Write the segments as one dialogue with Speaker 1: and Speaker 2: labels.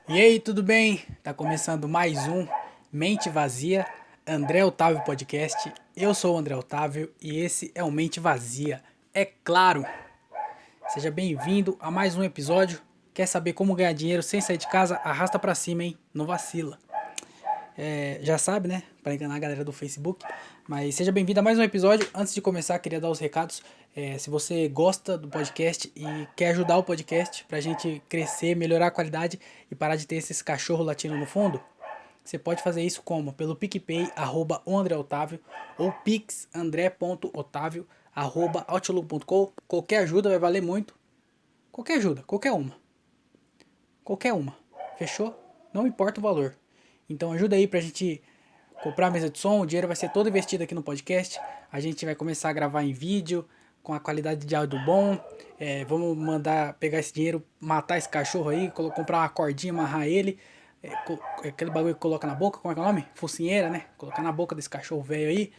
Speaker 1: E aí, tudo bem? Tá começando mais um Mente Vazia, André Otávio Podcast. Eu sou o André Otávio e esse é o Mente Vazia. É claro, seja bem-vindo a mais um episódio. Quer saber como ganhar dinheiro sem sair de casa? Arrasta pra cima, hein? Não vacila. Já sabe, né? Para enganar a galera do Facebook. Mas seja bem-vindo a mais um episódio. Antes de começar, queria dar os recados. Se você gosta do podcast e quer ajudar o podcast pra gente crescer, melhorar a qualidade e parar de ter esses cachorros latindo no fundo, você pode fazer isso como? Pelo PicPay, o André Otávio, ou pixandré.otávio, outlook.com. Qualquer ajuda vai valer muito. Qualquer ajuda, qualquer uma. Qualquer uma. Fechou? Não importa o valor. Então ajuda aí pra gente comprar a mesa de som. O dinheiro vai ser todo investido aqui no podcast. A gente vai começar a gravar em vídeo, com a qualidade de áudio bom. Vamos mandar pegar esse dinheiro, matar esse cachorro aí, comprar uma cordinha, amarrar ele. Aquele bagulho que coloca na boca, como é que é o nome? Focinheira, né? Colocar na boca desse cachorro velho aí.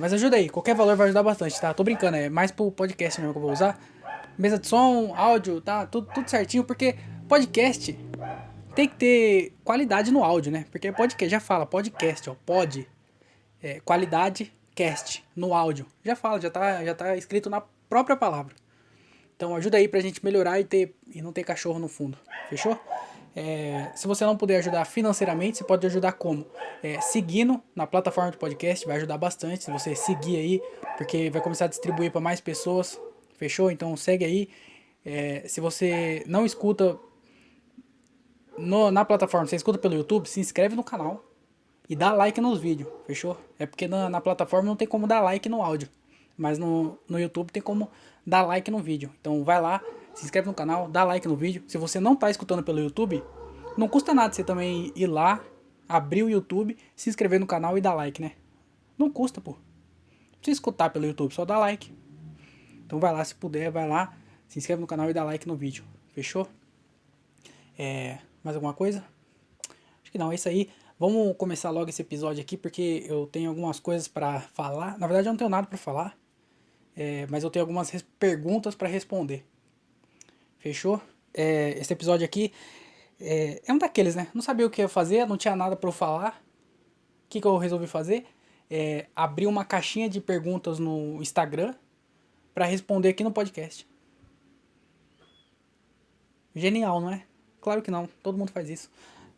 Speaker 1: Mas ajuda aí, qualquer valor vai ajudar bastante, tá? Tô brincando, é mais pro podcast mesmo que eu vou usar. Mesa de som, áudio, tá? Tudo certinho, porque podcast tem que ter qualidade no áudio, né? Porque podcast, já fala, podcast, ó, qualidade, cast, no áudio. Já fala, já tá escrito na própria palavra. Então ajuda aí pra gente melhorar e não ter cachorro no fundo. Fechou? Se você não puder ajudar financeiramente, você pode ajudar como? Seguindo na plataforma do podcast, vai ajudar bastante. Se você seguir aí, porque vai começar a distribuir para mais pessoas. Fechou? Então segue aí. Se você não escuta na plataforma, você escuta pelo YouTube, se inscreve no canal e dá like nos vídeos, fechou? É porque na plataforma não tem como dar like no áudio, mas no YouTube tem como dar like no vídeo. Então vai lá, se inscreve no canal, dá like no vídeo. Se você não tá escutando pelo YouTube, não custa nada você também ir lá, abrir o YouTube, se inscrever no canal e dar like, né? Não custa, pô. Não precisa escutar pelo YouTube, só dá like. Então vai lá, se puder, vai lá, se inscreve no canal e dá like no vídeo, fechou? Mais alguma coisa? Acho que não, é isso aí. Vamos começar logo esse episódio aqui porque eu tenho algumas coisas pra falar. Na verdade, eu não tenho nada pra falar, mas eu tenho algumas perguntas pra responder. Fechou? Esse episódio aqui é um daqueles, né? Não sabia o que ia fazer, não tinha nada pra eu falar. O que eu resolvi fazer? Abrir uma caixinha de perguntas no Instagram pra responder aqui no podcast. Genial, não é? Claro que não, todo mundo faz isso.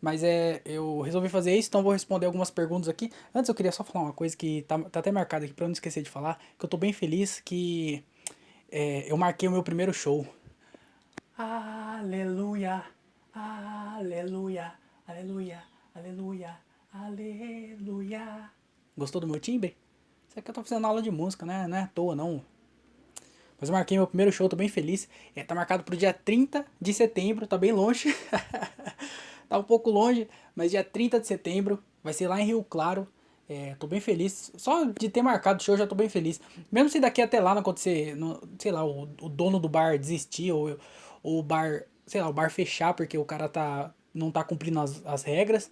Speaker 1: Mas eu resolvi fazer isso, então vou responder algumas perguntas aqui. Antes eu queria só falar uma coisa que tá até marcada aqui pra eu não esquecer de falar, que eu tô bem feliz que eu marquei o meu primeiro show. Aleluia, aleluia, aleluia, aleluia, aleluia. Gostou do meu timbre? Isso aqui eu tô fazendo aula de música, né? Não é à toa, não. Mas eu marquei meu primeiro show, tô bem feliz. Tá marcado pro dia 30 de setembro, tá bem longe. Tá um pouco longe, mas dia 30 de setembro vai ser lá em Rio Claro. Tô bem feliz. Só de ter marcado o show eu já tô bem feliz. Mesmo se daqui até lá não acontecer, sei lá, o dono do bar desistir ou o bar, sei lá, o bar fechar porque o cara não tá cumprindo as regras.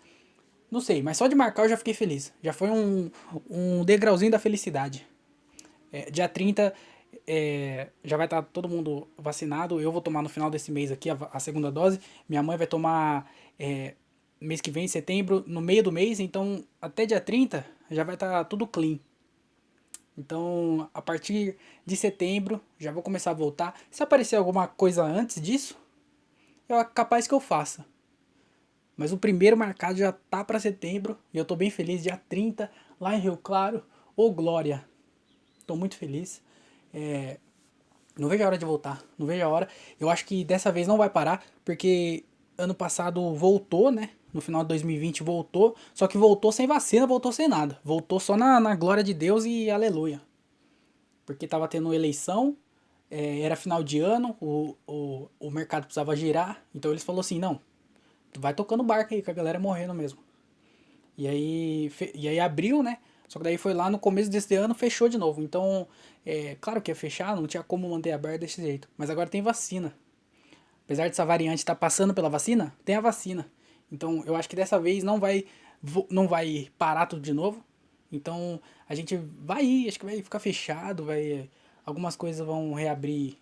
Speaker 1: Não sei, mas só de marcar eu já fiquei feliz. Já foi um degrauzinho da felicidade. Dia 30 já vai estar todo mundo vacinado. Eu vou tomar no final desse mês aqui a segunda dose. Minha mãe vai tomar mês que vem, em setembro, no meio do mês. Então, até dia 30 já vai estar tudo clean. Então, a partir de setembro, já vou começar a voltar. Se aparecer alguma coisa antes disso, é capaz que eu faça. Mas o primeiro marcado já tá para setembro. E eu tô bem feliz. Dia 30 lá em Rio Claro. Ô, Glória! Tô muito feliz. Não vejo a hora de voltar. Não vejo a hora. Eu acho que dessa vez não vai parar, porque ano passado voltou, né? No final de 2020 voltou. Só que voltou sem vacina, voltou sem nada. Voltou só na glória de Deus e aleluia. Porque tava tendo eleição, era final de ano, o mercado precisava girar. Então eles falaram assim: não, vai tocando barco aí, que a galera morrendo mesmo. E aí abriu, né? Só que daí foi lá no começo desse ano, fechou de novo. Então, claro que ia fechar, não tinha como manter aberto desse jeito. Mas agora tem vacina. Apesar dessa variante estar passando pela vacina, tem a vacina. Então, eu acho que dessa vez não vai parar tudo de novo. Então, a gente vai ir, acho que vai ficar fechado, algumas coisas vão reabrir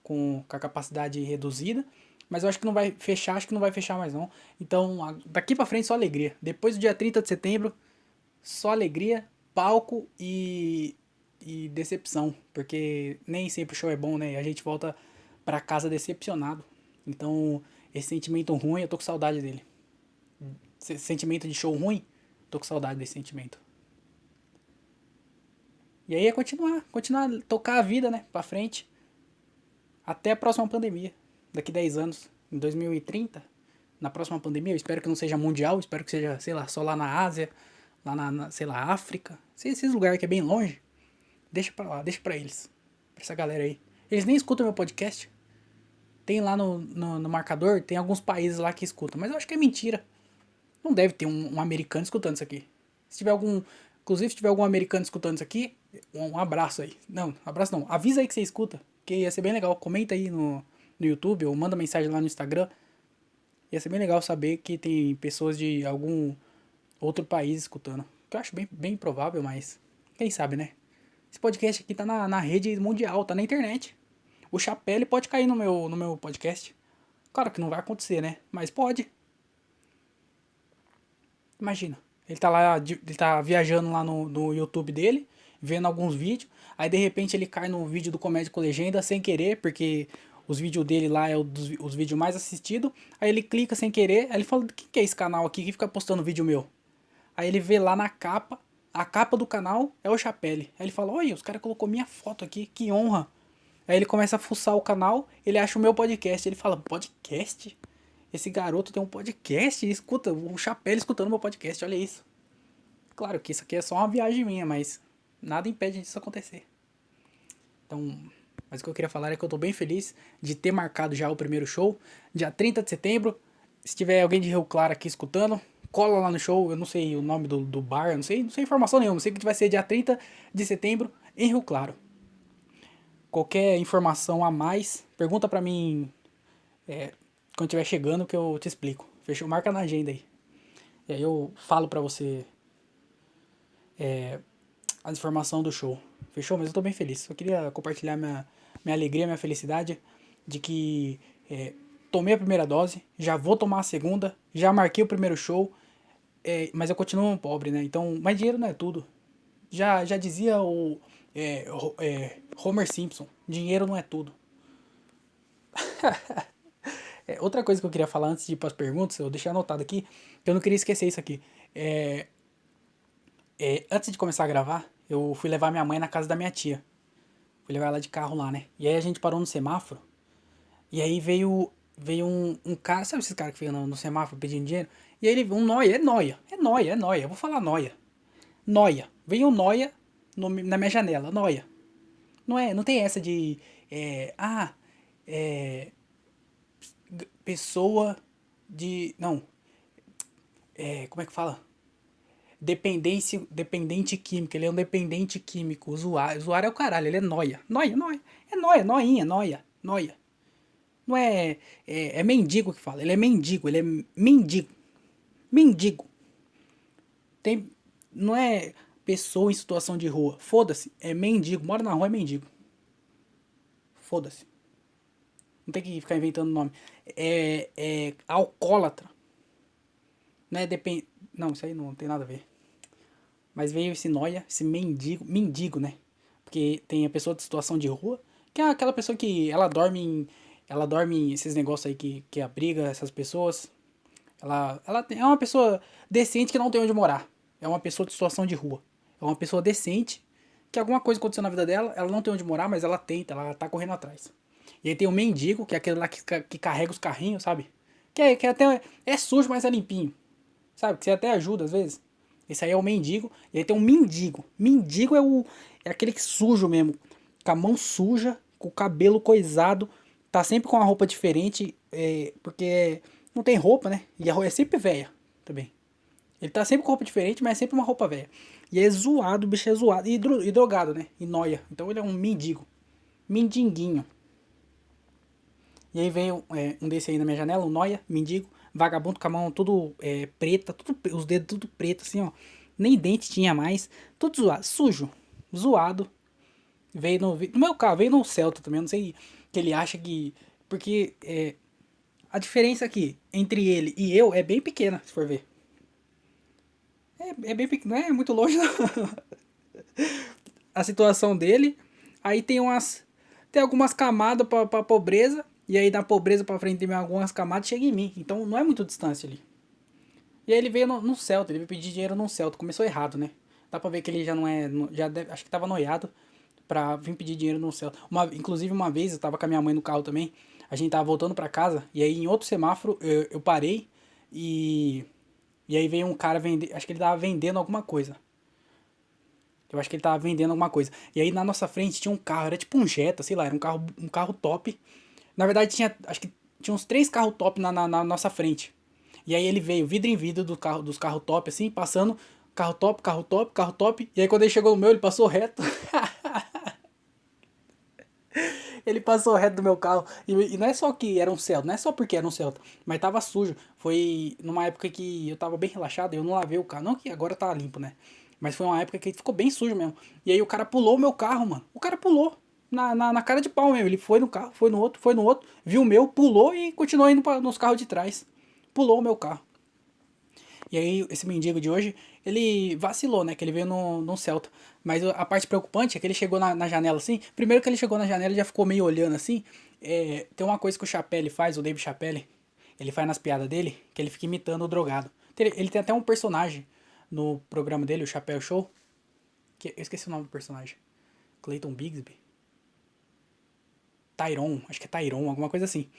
Speaker 1: com a capacidade reduzida, Mas eu acho que não vai fechar, acho que não vai fechar mais não. Então, daqui pra frente só alegria. Depois do dia 30 de setembro, só alegria, palco e decepção. Porque nem sempre o show é bom, né? E a gente volta pra casa decepcionado. Então, esse sentimento ruim, eu tô com saudade dele. Esse sentimento de show ruim, tô com saudade desse sentimento. E aí é continuar, tocar a vida, né, pra frente, até a próxima pandemia, daqui 10 anos, em 2030, na próxima pandemia, eu espero que não seja mundial, espero que seja, sei lá, só lá na Ásia, lá sei lá, África, esses lugares que é bem longe, deixa pra lá, deixa pra eles, pra essa galera aí. Eles nem escutam meu podcast, tem lá no marcador, tem alguns países lá que escutam, mas eu acho que é mentira. Não deve ter um americano escutando isso aqui. Se tiver algum. Inclusive, se tiver algum americano escutando isso aqui, um abraço aí. Não, abraço não. Avisa aí que você escuta. Que ia ser bem legal. Comenta aí no YouTube ou manda mensagem lá no Instagram. Ia ser bem legal saber que tem pessoas de algum outro país escutando. Que eu acho bem provável, mas quem sabe, né? Esse podcast aqui tá na rede mundial, tá na internet. O Chapelle pode cair no meu podcast. Claro que não vai acontecer, né? Mas pode. Imagina, ele tá lá, ele tá viajando lá no YouTube dele, vendo alguns vídeos, aí de repente ele cai no vídeo do Comédia com Legenda sem querer, porque os vídeos dele lá é os vídeos mais assistidos, aí ele clica sem querer, aí ele fala, o que é esse canal aqui que fica postando vídeo meu? Aí ele vê lá na capa, a capa do canal é o Chapelle, aí ele fala, olha, os caras colocou minha foto aqui, que honra. Aí ele começa a fuçar o canal, ele acha o meu podcast, ele fala, podcast? Esse garoto tem um podcast e escuta, o Chapéu escutando meu podcast, olha isso. Claro que isso aqui é só uma viagem minha, mas nada impede disso acontecer. Então, mas o que eu queria falar é que eu tô bem feliz de ter marcado já o primeiro show, dia 30 de setembro. Se tiver alguém de Rio Claro aqui escutando, cola lá no show, eu não sei o nome do bar, eu não sei informação nenhuma, eu sei que vai ser dia 30 de setembro em Rio Claro. Qualquer informação a mais, pergunta pra mim quando estiver chegando que eu te explico. Fechou? Marca na agenda aí. E aí eu falo pra você a informação do show. Fechou? Mas eu tô bem feliz. Eu queria compartilhar minha alegria, minha felicidade de que tomei a primeira dose, já vou tomar a segunda, já marquei o primeiro show, mas eu continuo pobre, né? Então, mas dinheiro não é tudo. Já dizia o Homer Simpson, dinheiro não é tudo. Outra coisa que eu queria falar antes de ir para as perguntas, eu deixei anotado aqui, que eu não queria esquecer isso aqui. Antes de começar a gravar, eu fui levar minha mãe na casa da minha tia. Fui levar ela de carro lá, né? E aí a gente parou no semáforo. E aí veio um cara, sabe esses caras que ficam no semáforo pedindo dinheiro? E aí ele, um noia, eu vou falar noia. Noia. Veio um noia na minha janela, noia. Não tem essa de, pessoa de, não, como é que fala? Dependente químico, ele é um dependente químico, usuário é o caralho, ele é noia, é noia, noia. Não é mendigo que fala, ele é mendigo, mendigo. Tem, não é pessoa em situação de rua, foda-se, é mendigo, mora na rua é mendigo. Foda-se. Não tem que ficar inventando nome. É alcoólatra. Não é depende. Não, isso aí não tem nada a ver. Mas veio esse noia, esse mendigo, né? Porque tem a pessoa de situação de rua, que é aquela pessoa que ela dorme em esses negócios aí que abriga essas pessoas. Ela é uma pessoa decente que não tem onde morar. É uma pessoa de situação de rua. É uma pessoa decente que alguma coisa aconteceu na vida dela, ela não tem onde morar, mas ela tenta, ela tá correndo atrás. E aí tem o mendigo, que é aquele lá que carrega os carrinhos, sabe? Que até é sujo, mas é limpinho. Sabe? Que você até ajuda às vezes. Esse aí é o mendigo. E aí tem o mendigo. Mendigo é aquele que sujo mesmo. Com a mão suja, com o cabelo coisado. Tá sempre com uma roupa diferente. Porque não tem roupa, né? E a roupa é sempre velha também. Ele tá sempre com roupa diferente, mas é sempre uma roupa velha. E é zoado, o bicho é zoado. E drogado, né? E noia. Então ele é um mendigo. Mendinguinho. E aí veio um desse aí na minha janela, um noia, mendigo, vagabundo com a mão tudo preta, os dedos tudo preto, assim, ó. Nem dente tinha mais, tudo zoado, sujo, zoado. Veio no meu carro, veio no Celta também, não sei que ele acha que... Porque a diferença aqui entre ele e eu é bem pequena, se for ver. É bem pequeno, não é muito longe não. A situação dele. Aí tem umas. Tem algumas camadas pra pobreza. E aí da pobreza pra frente tem algumas camadas chega em mim. Então não é muito distância ali. E aí ele veio no Celta, ele veio pedir dinheiro no Celta. Começou errado, né? Dá pra ver que ele já não é. Já deve, acho que tava noiado pra vir pedir dinheiro no Celta. Inclusive uma vez eu tava com a minha mãe no carro também. A gente tava voltando pra casa. E aí em outro semáforo eu parei. E. E aí veio um cara vender. Acho que ele tava vendendo alguma coisa. Eu acho que ele tava vendendo alguma coisa. E aí na nossa frente tinha um carro, era tipo um Jetta, sei lá, era um carro top. Na verdade tinha, acho que tinha uns 3 carros top na nossa frente. E aí ele veio vidro em vidro dos carros top, assim, passando, carro top, carro top, carro top. E aí quando ele chegou no meu, ele passou reto. Ele passou reto do meu carro. E não é só que era um Celta, não é só porque era um Celta, mas tava sujo. Foi numa época que eu tava bem relaxado, eu não lavei o carro. Não que agora tá limpo, né? Mas foi uma época que ficou bem sujo mesmo. E aí o cara pulou o meu carro, mano. O cara pulou. Na cara de pau mesmo. Ele foi no carro, foi no outro, viu o meu, pulou e continuou indo nos carros de trás. Pulou o meu carro. E aí, esse mendigo de hoje, ele vacilou, né? Que ele veio no Celta. Mas a parte preocupante é que ele chegou na janela assim. Primeiro que ele chegou na janela, ele já ficou meio olhando assim. Tem uma coisa que o Chappelle faz, o Dave Chappelle. Ele faz nas piadas dele, que ele fica imitando o drogado. Ele tem até um personagem no programa dele, o Chappelle Show. Que eu esqueci o nome do personagem. Clayton Bigsby. Tyron, acho que é Tyron, alguma coisa assim.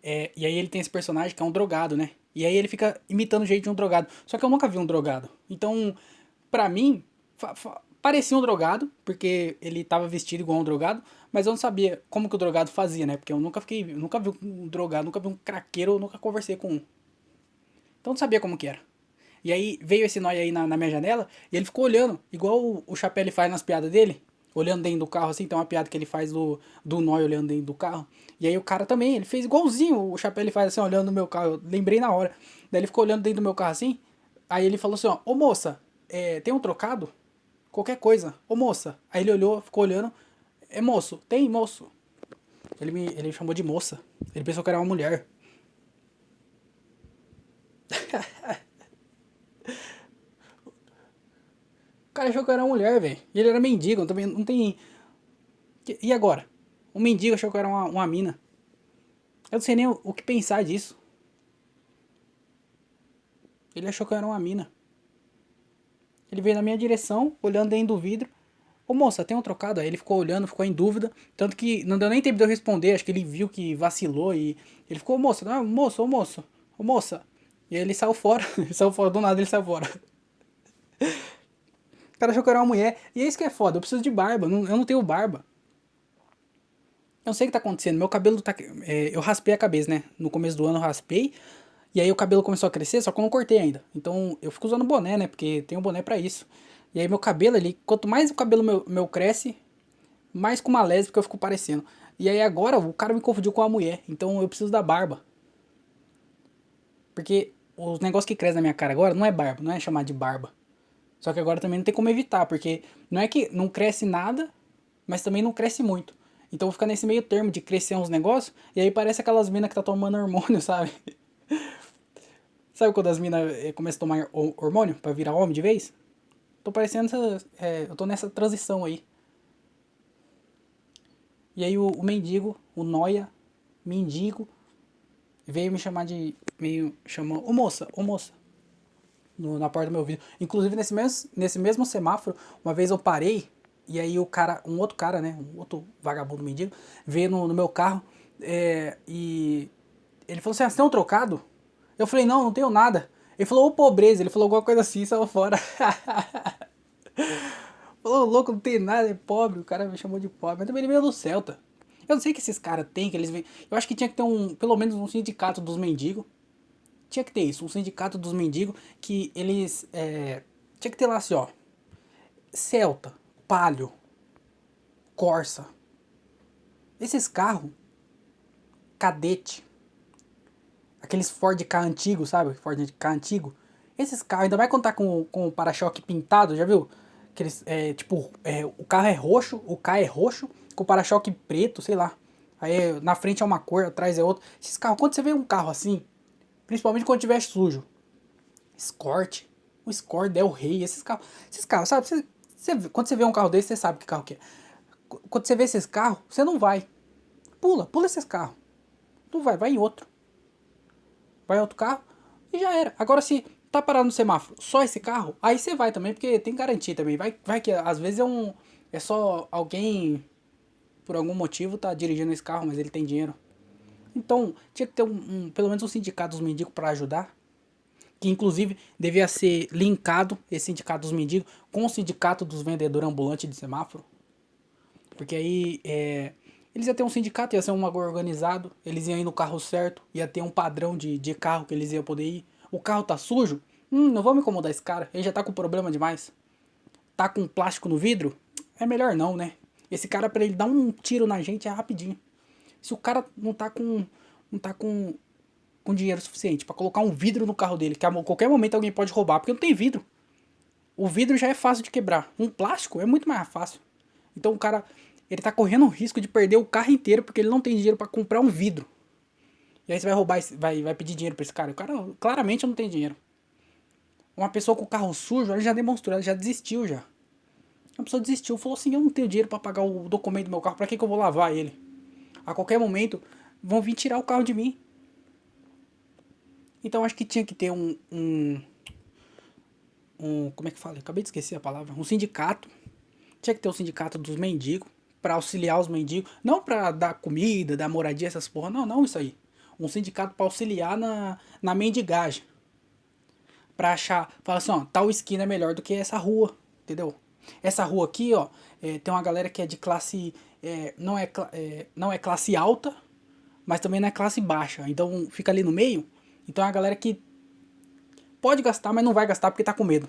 Speaker 1: E aí ele tem esse personagem que é um drogado, né? E aí ele fica imitando o jeito de um drogado. Só que eu nunca vi um drogado. Então, pra mim, parecia um drogado, porque ele tava vestido igual um drogado, mas eu não sabia como que o drogado fazia, né? Porque eu nunca vi um drogado, nunca vi um craqueiro, eu nunca conversei com um. Então eu não sabia como que era. E aí veio esse nóia aí na minha janela e ele ficou olhando, igual o Chapéu faz nas piadas dele, olhando dentro do carro assim, tem uma piada que ele faz do nóia olhando dentro do carro. E aí o cara também, ele fez igualzinho o Chapéu faz assim, olhando no meu carro, eu lembrei na hora. Daí ele ficou olhando dentro do meu carro assim, aí ele falou assim, ó, ô moça, tem um trocado? Qualquer coisa, ô moça. Aí ele olhou, ficou olhando, moço, tem moço. Ele me chamou de moça, ele pensou que era uma mulher. O cara achou que eu era uma mulher, velho. E ele era mendigo, também não tem. E agora? Um mendigo achou que eu era uma mina. Eu não sei nem o que pensar disso. Ele achou que eu era uma mina. Ele veio na minha direção, olhando dentro do vidro. Ô moça, tem um trocado? Aí ele ficou olhando, ficou em dúvida. Tanto que não deu nem tempo de eu responder. Acho que ele viu que vacilou e ele ficou, moça, não, moço, ô moço, ô moça. E aí ele saiu fora. Ele saiu fora, do nada ele saiu fora. O cara achou que eu era uma mulher. E é isso que é foda, eu preciso de barba. Eu não tenho barba. Eu não sei o que tá acontecendo. Meu cabelo tá. Eu raspei a cabeça, né? No começo do ano eu raspei. E aí o cabelo começou a crescer, só que eu não cortei ainda. Então eu fico usando boné, né? Porque tem um boné pra isso. E aí meu cabelo ali, quanto mais o cabelo meu cresce, mais com uma lésbica eu fico parecendo. E aí agora o cara me confundiu com a mulher. Então eu preciso da barba. Porque os negócios que crescem na minha cara agora não é barba, não é chamar de barba. Só que agora também não tem como evitar, porque não é que não cresce nada, mas também não cresce muito. Então fica nesse meio termo de crescer uns negócios, e aí parece aquelas minas que tá tomando hormônio, sabe? Sabe quando as minas começam a tomar hormônio pra virar homem de vez? Tô parecendo eu tô nessa transição aí. E aí o mendigo, o noia, mendigo, veio me chamar de. Meio chamou, ô moça, ô moça. Na porta do meu vidro. Inclusive nesse mesmo semáforo, uma vez eu parei, e aí o cara, um outro cara, né? Um outro vagabundo mendigo, veio no meu carro e ele falou assim: ah, você tem um trocado? Eu falei, não, não tenho nada. Ele falou, ô pobreza, ele falou alguma coisa assim, saiu fora. Falou, louco, não tem nada, é pobre. O cara me chamou de pobre. Mas também ele veio do Celta. Eu não sei o que esses caras têm, que eles vêm. Eu acho que tinha que ter pelo menos um sindicato dos mendigos. Tinha que ter isso, um sindicato dos mendigos que eles. Tinha que ter lá assim, ó. Celta, Palio, Corsa. Esses carros, Cadete, aqueles Ford K antigo, sabe? Ford K antigo. Esses carros, ainda vai contar com o para-choque pintado, já viu? Aqueles, o carro é roxo, o K é roxo, com o para-choque preto, sei lá. Aí na frente é uma cor, atrás é outra. Esses carros, quando você vê um carro assim, principalmente quando tiver sujo, Escort, o Escort, Del Rey, esses carros, sabe? Quando você vê um carro desse, você sabe que carro que é. Quando você vê esses carros, você não vai. Pula esses carros. Não vai, vai em outro. Vai em outro carro e já era. Agora se tá parado no semáforo, só esse carro, aí você vai também, porque tem garantia também. Vai que às vezes é só alguém, por algum motivo, tá dirigindo esse carro, mas ele tem dinheiro. Então, tinha que ter pelo menos um sindicato dos mendigos para ajudar. Que inclusive devia ser linkado, esse sindicato dos mendigos, com o sindicato dos vendedores ambulantes de semáforo. Porque aí eles iam ter um sindicato, ia ser um bagulho organizado, eles iam ir no carro certo, ia ter um padrão de carro que eles iam poder ir. O carro tá sujo? Não vamos incomodar esse cara, ele já tá com problema demais. Tá com plástico no vidro? É melhor não, né? Esse cara, pra ele dar um tiro na gente, é rapidinho. Se o cara não tá com dinheiro suficiente pra colocar um vidro no carro dele, que a qualquer momento alguém pode roubar, porque não tem vidro. O vidro já é fácil de quebrar. Um plástico é muito mais fácil. Então o cara, ele tá correndo o risco de perder o carro inteiro porque ele não tem dinheiro pra comprar um vidro. E aí você vai roubar, vai pedir dinheiro pra esse cara. O cara claramente não tem dinheiro. Uma pessoa com o carro sujo, ela já demonstrou, ela já desistiu já. Uma pessoa desistiu, falou assim, eu não tenho dinheiro pra pagar o documento do meu carro, pra que eu vou lavar ele? A qualquer momento vão vir tirar o carro de mim. Então acho que tinha que ter como é que fala? Acabei de esquecer a palavra. Um sindicato. Tinha que ter um sindicato dos mendigos pra auxiliar os mendigos, não pra dar comida, dar moradia, essas porra, não isso aí. Um sindicato pra auxiliar na mendigagem. Pra achar, falar assim, ó, tal esquina é melhor do que essa rua, entendeu? Essa rua aqui, ó, tem uma galera que é de classe, não é classe alta, mas também não é classe baixa, então fica ali no meio. Então é a galera que pode gastar, mas não vai gastar porque tá com medo.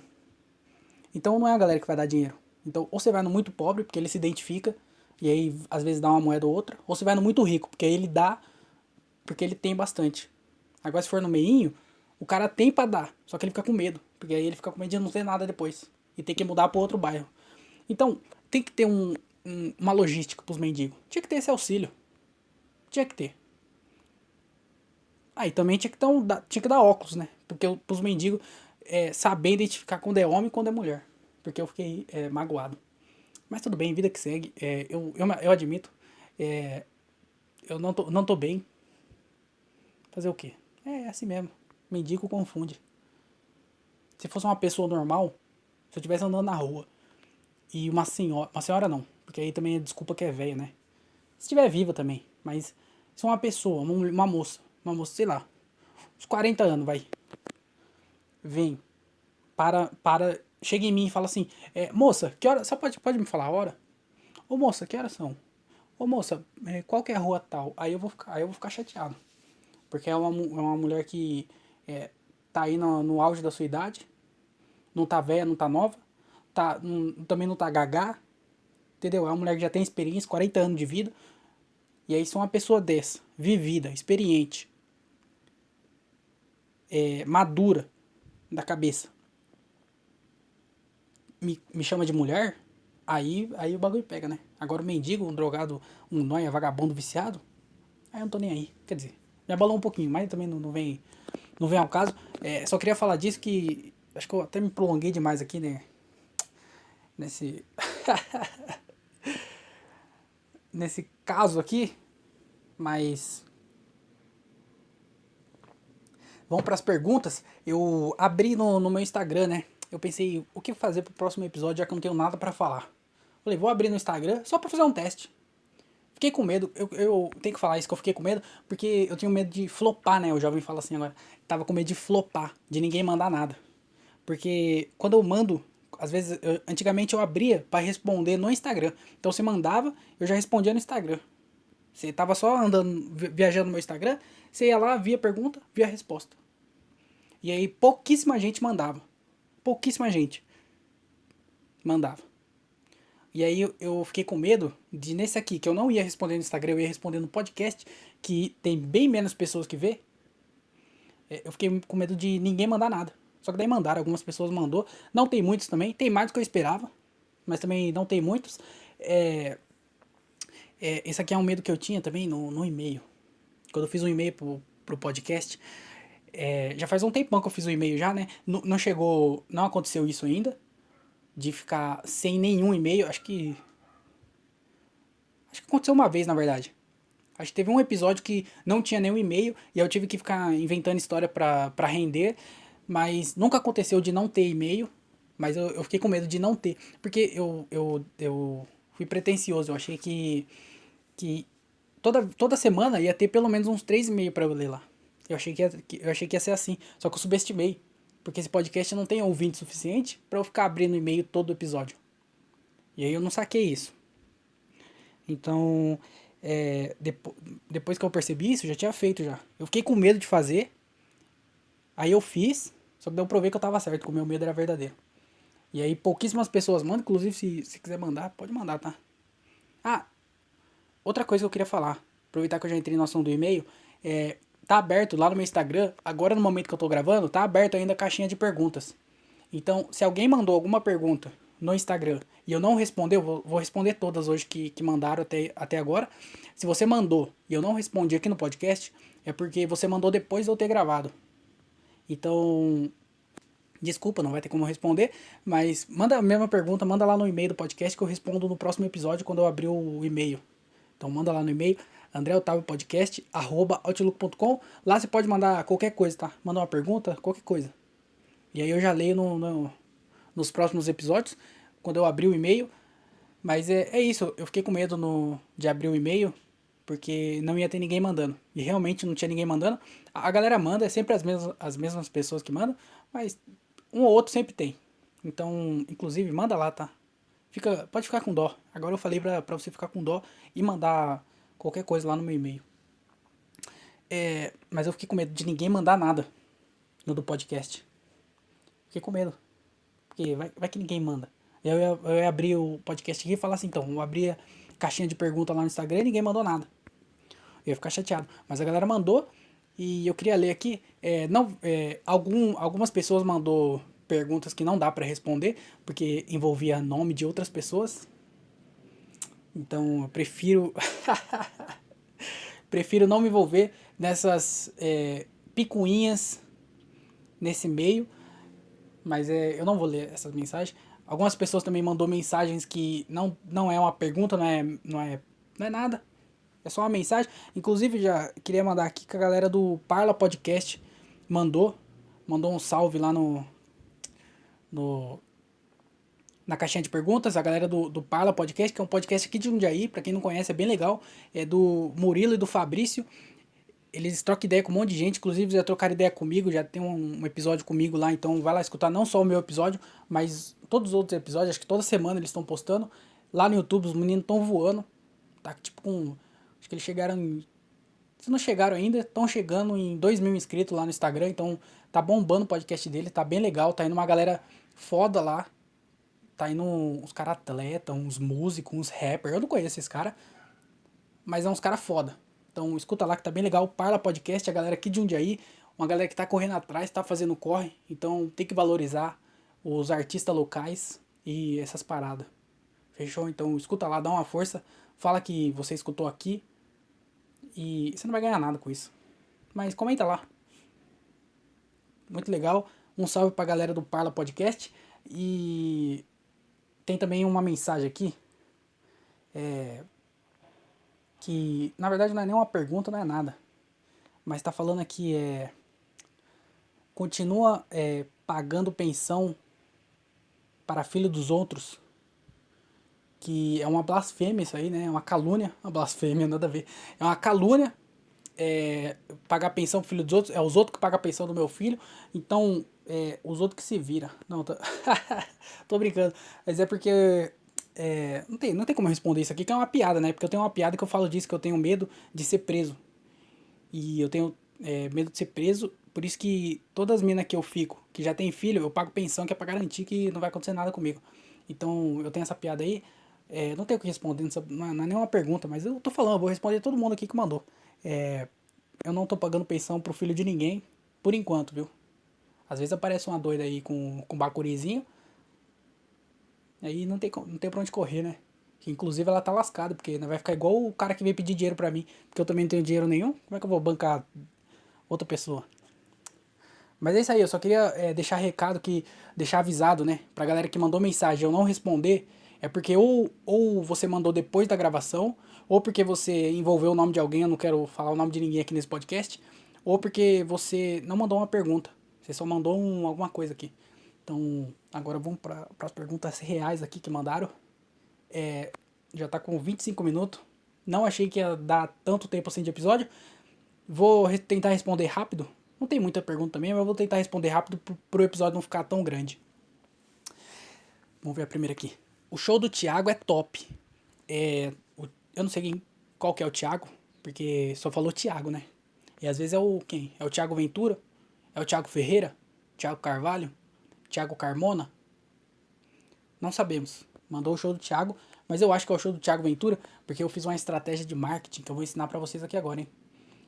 Speaker 1: Então não é a galera que vai dar dinheiro. Então ou você vai no muito pobre, porque ele se identifica, e aí às vezes dá uma moeda ou outra, ou você vai no muito rico, porque aí ele dá, porque ele tem bastante. Agora se for no meinho, o cara tem pra dar, só que ele fica com medo, porque aí ele fica com medo de não ter nada depois, e tem que mudar pra outro bairro. Então tem que ter uma logística pros mendigos. Tinha que ter esse auxílio. Tinha que ter. Aí também tinha que dar óculos, né? Porque pros mendigos saber identificar quando é homem e quando é mulher. Porque eu fiquei magoado. Mas tudo bem, vida que segue. Eu admito. Eu não tô bem. Fazer o quê? É assim mesmo. Mendigo confunde. Se fosse uma pessoa normal, se eu estivesse andando na rua e uma senhora. Uma senhora não, porque aí também é desculpa que é velha, né? Se estiver viva também. Mas se uma pessoa, uma moça, sei lá, uns 40 anos, vai. Vem, chega em mim e fala assim, moça, que hora, só pode me falar a hora? Ô moça, que horas são? Ô moça, qual que é a rua tal? Aí eu vou ficar chateado. Porque é uma mulher que tá aí no auge da sua idade, não tá velha, não tá nova, também não tá gagá, entendeu? É uma mulher que já tem experiência, 40 anos de vida. E aí se uma pessoa dessa, vivida, experiente, madura da cabeça, me chama de mulher, aí o bagulho pega, né? Agora o mendigo, um drogado, um nóia, vagabundo viciado, aí eu não tô nem aí. Quer dizer, me abalou um pouquinho, mas também não vem ao caso. Só queria falar disso que acho que eu até me prolonguei demais aqui, né? Nesse nesse caso aqui, mas vamos para as perguntas. Eu abri no meu Instagram, né? Eu pensei, o que fazer pro próximo episódio, já que eu não tenho nada para falar. Falei, vou abrir no Instagram só pra fazer um teste. Fiquei com medo, eu tenho que falar isso, que eu fiquei com medo, porque eu tinha medo de flopar, né? O jovem fala assim agora. Tava com medo de flopar, de ninguém mandar nada. Porque quando eu mando, às vezes, antigamente eu abria pra responder no Instagram. Então você mandava, eu já respondia no Instagram. Você tava só andando, viajando no meu Instagram, você ia lá, via a pergunta, via a resposta. E aí pouquíssima gente mandava. Pouquíssima gente mandava. E aí eu fiquei com medo de nesse aqui, que eu não ia responder no Instagram, eu ia responder no podcast, que tem bem menos pessoas que vê. Eu fiquei com medo de ninguém mandar nada. Só que daí mandaram, algumas pessoas mandou. Não tem muitos também, tem mais do que eu esperava, mas também não tem muitos. Esse aqui é um medo que eu tinha também no e-mail. Quando eu fiz um e-mail pro podcast, já faz um tempão que eu fiz o e-mail já, né? Não chegou, não aconteceu isso ainda, de ficar sem nenhum e-mail. Acho que aconteceu uma vez, na verdade. Acho que teve um episódio que não tinha nenhum e-mail e eu tive que ficar inventando história pra render, mas nunca aconteceu de não ter e-mail, mas eu fiquei com medo de não ter, porque eu fui pretencioso, eu achei que toda semana ia ter pelo menos uns 3 e-mails pra eu ler lá. Eu achei que ia ser assim, só que eu subestimei, porque esse podcast não tem ouvinte suficiente pra eu ficar abrindo e-mail todo episódio. E aí eu não saquei isso. Então, depois que eu percebi isso, eu já tinha feito já. Eu fiquei com medo de fazer, aí eu fiz, só que daí eu provei que eu tava certo, que o meu medo era verdadeiro. E aí pouquíssimas pessoas mandam, inclusive se quiser mandar, pode mandar, tá? Ah, outra coisa que eu queria falar, aproveitar que eu já entrei no assunto do e-mail, tá aberto lá no meu Instagram, agora no momento que eu tô gravando, tá aberto ainda a caixinha de perguntas. Então, se alguém mandou alguma pergunta no Instagram e eu não responder, eu vou responder todas hoje que mandaram até agora. Se você mandou e eu não respondi aqui no podcast, é porque você mandou depois de eu ter gravado. Então, desculpa, não vai ter como responder, mas manda a mesma pergunta, manda lá no e-mail do podcast que eu respondo no próximo episódio quando eu abrir o e-mail. Então manda lá no e-mail, andreotaviopodcast@outlook.com. Lá você pode mandar qualquer coisa, tá? Manda uma pergunta, qualquer coisa. E aí eu já leio nos próximos episódios, quando eu abrir o e-mail. Mas é isso, eu fiquei com medo de abrir o e-mail, porque não ia ter ninguém mandando. E realmente não tinha ninguém mandando. A galera manda, é sempre as mesmas pessoas que mandam, mas um ou outro sempre tem. Então, inclusive, manda lá, tá? Pode ficar com dó. Agora eu falei pra você ficar com dó e mandar qualquer coisa lá no meu e-mail. Mas eu fiquei com medo de ninguém mandar nada no do podcast. Fiquei com medo. Porque vai que ninguém manda. Eu ia abrir o podcast aqui e falar assim, então, eu abri a caixinha de pergunta lá no Instagram e ninguém mandou nada. Eu ia ficar chateado. Mas a galera mandou e eu queria ler aqui. Algumas pessoas mandou perguntas que não dá pra responder, porque envolvia nome de outras pessoas. Então eu prefiro prefiro não me envolver nessas picuinhas nesse meio. Mas eu não vou ler essas mensagens. Algumas pessoas também mandou mensagens que não é uma pergunta, não é nada. É só uma mensagem. Inclusive, já queria mandar aqui que a galera do Parla Podcast mandou um salve lá no na caixinha de perguntas. A galera do Parla Podcast, que é um podcast aqui de Jundiaí, pra quem não conhece, é bem legal. É do Murilo e do Fabrício. Eles trocam ideia com um monte de gente, inclusive já trocaram ideia comigo, já tem um episódio comigo lá, então vai lá escutar não só o meu episódio, mas todos os outros episódios, acho que toda semana eles estão postando. Lá no YouTube os meninos estão voando, tá tipo com... Acho que eles chegaram em... Se não chegaram ainda, estão chegando em 2.000 inscritos lá no Instagram, então tá bombando o podcast dele, tá bem legal, tá indo uma galera foda lá, tá indo uns caras atletas, uns músicos, uns rappers, eu não conheço esses caras, mas é uns caras foda. Então escuta lá que tá bem legal. Parla Podcast, a galera aqui de Jundiaí, uma galera que tá correndo atrás, tá fazendo corre. Então tem que valorizar os artistas locais e essas paradas. Fechou? Então escuta lá, dá uma força. Fala que você escutou aqui. E você não vai ganhar nada com isso. Mas comenta lá. Muito legal. Um salve pra galera do Parla Podcast. E tem também uma mensagem aqui. Que na verdade não é nem uma pergunta, não é nada. Mas tá falando aqui continua pagando pensão para filho dos outros, que é uma blasfêmia isso aí, né? É uma calúnia, uma blasfêmia, nada a ver. É uma calúnia pagar pensão pro filho dos outros, é os outros que pagam a pensão do meu filho, então os outros que se viram. Não, tô brincando, mas é porque não tem como responder isso aqui, que é uma piada, né? Porque eu tenho uma piada que eu falo disso, que eu tenho medo de ser preso. E eu tenho medo de ser preso, por isso que todas as minas que eu fico, que já tem filho, eu pago pensão, que é pra garantir que não vai acontecer nada comigo. Então eu tenho essa piada aí, não tenho o que responder, não é nenhuma pergunta, mas eu tô falando, eu vou responder todo mundo aqui que mandou. Eu não tô pagando pensão pro filho de ninguém, por enquanto, viu? Às vezes aparece uma doida aí com um bacurizinho, aí não tem pra onde correr, né? Que, inclusive ela tá lascada, porque vai ficar igual o cara que veio pedir dinheiro pra mim, porque eu também não tenho dinheiro nenhum. Como é que eu vou bancar outra pessoa? Mas é isso aí, eu só queria deixar recado que, deixar avisado, né, pra galera que mandou mensagem eu não responder, é porque ou você mandou depois da gravação, ou porque você envolveu o nome de alguém, eu não quero falar o nome de ninguém aqui nesse podcast, ou porque você não mandou uma pergunta, você só mandou alguma coisa aqui. Então, agora vamos para as perguntas reais aqui que mandaram. Já tá com 25 minutos, não achei que ia dar tanto tempo assim de episódio, vou tentar responder rápido. Não tem muita pergunta também, mas eu vou tentar responder rápido pro episódio não ficar tão grande. Vamos ver a primeira aqui. O show do Thiago é top. Eu não sei qual que é o Thiago, porque só falou Thiago, né? E às vezes é o quem? É o Thiago Ventura? É o Thiago Ferreira? Thiago Carvalho? Thiago Carmona? Não sabemos. Mandou o show do Thiago, mas eu acho que é o show do Thiago Ventura, porque eu fiz uma estratégia de marketing que eu vou ensinar pra vocês aqui agora, hein?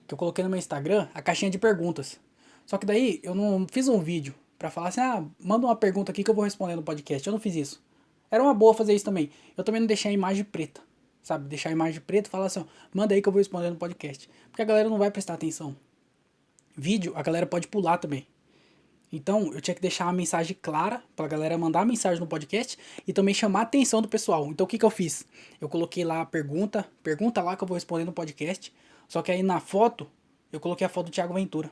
Speaker 1: Que eu coloquei no meu Instagram a caixinha de perguntas. Só que daí eu não fiz um vídeo pra falar assim, manda uma pergunta aqui que eu vou responder no podcast. Eu não fiz isso. Era uma boa fazer isso também. Eu também não deixei a imagem preta, sabe? Deixar a imagem preta e falar assim, ó, manda aí que eu vou responder no podcast. Porque a galera não vai prestar atenção. Vídeo, a galera pode pular também. Então, eu tinha que deixar uma mensagem clara pra galera mandar a mensagem no podcast e também chamar a atenção do pessoal. Então, o que eu fiz? Eu coloquei lá a pergunta lá que eu vou responder no podcast. Só que aí na foto, eu coloquei a foto do Thiago Ventura.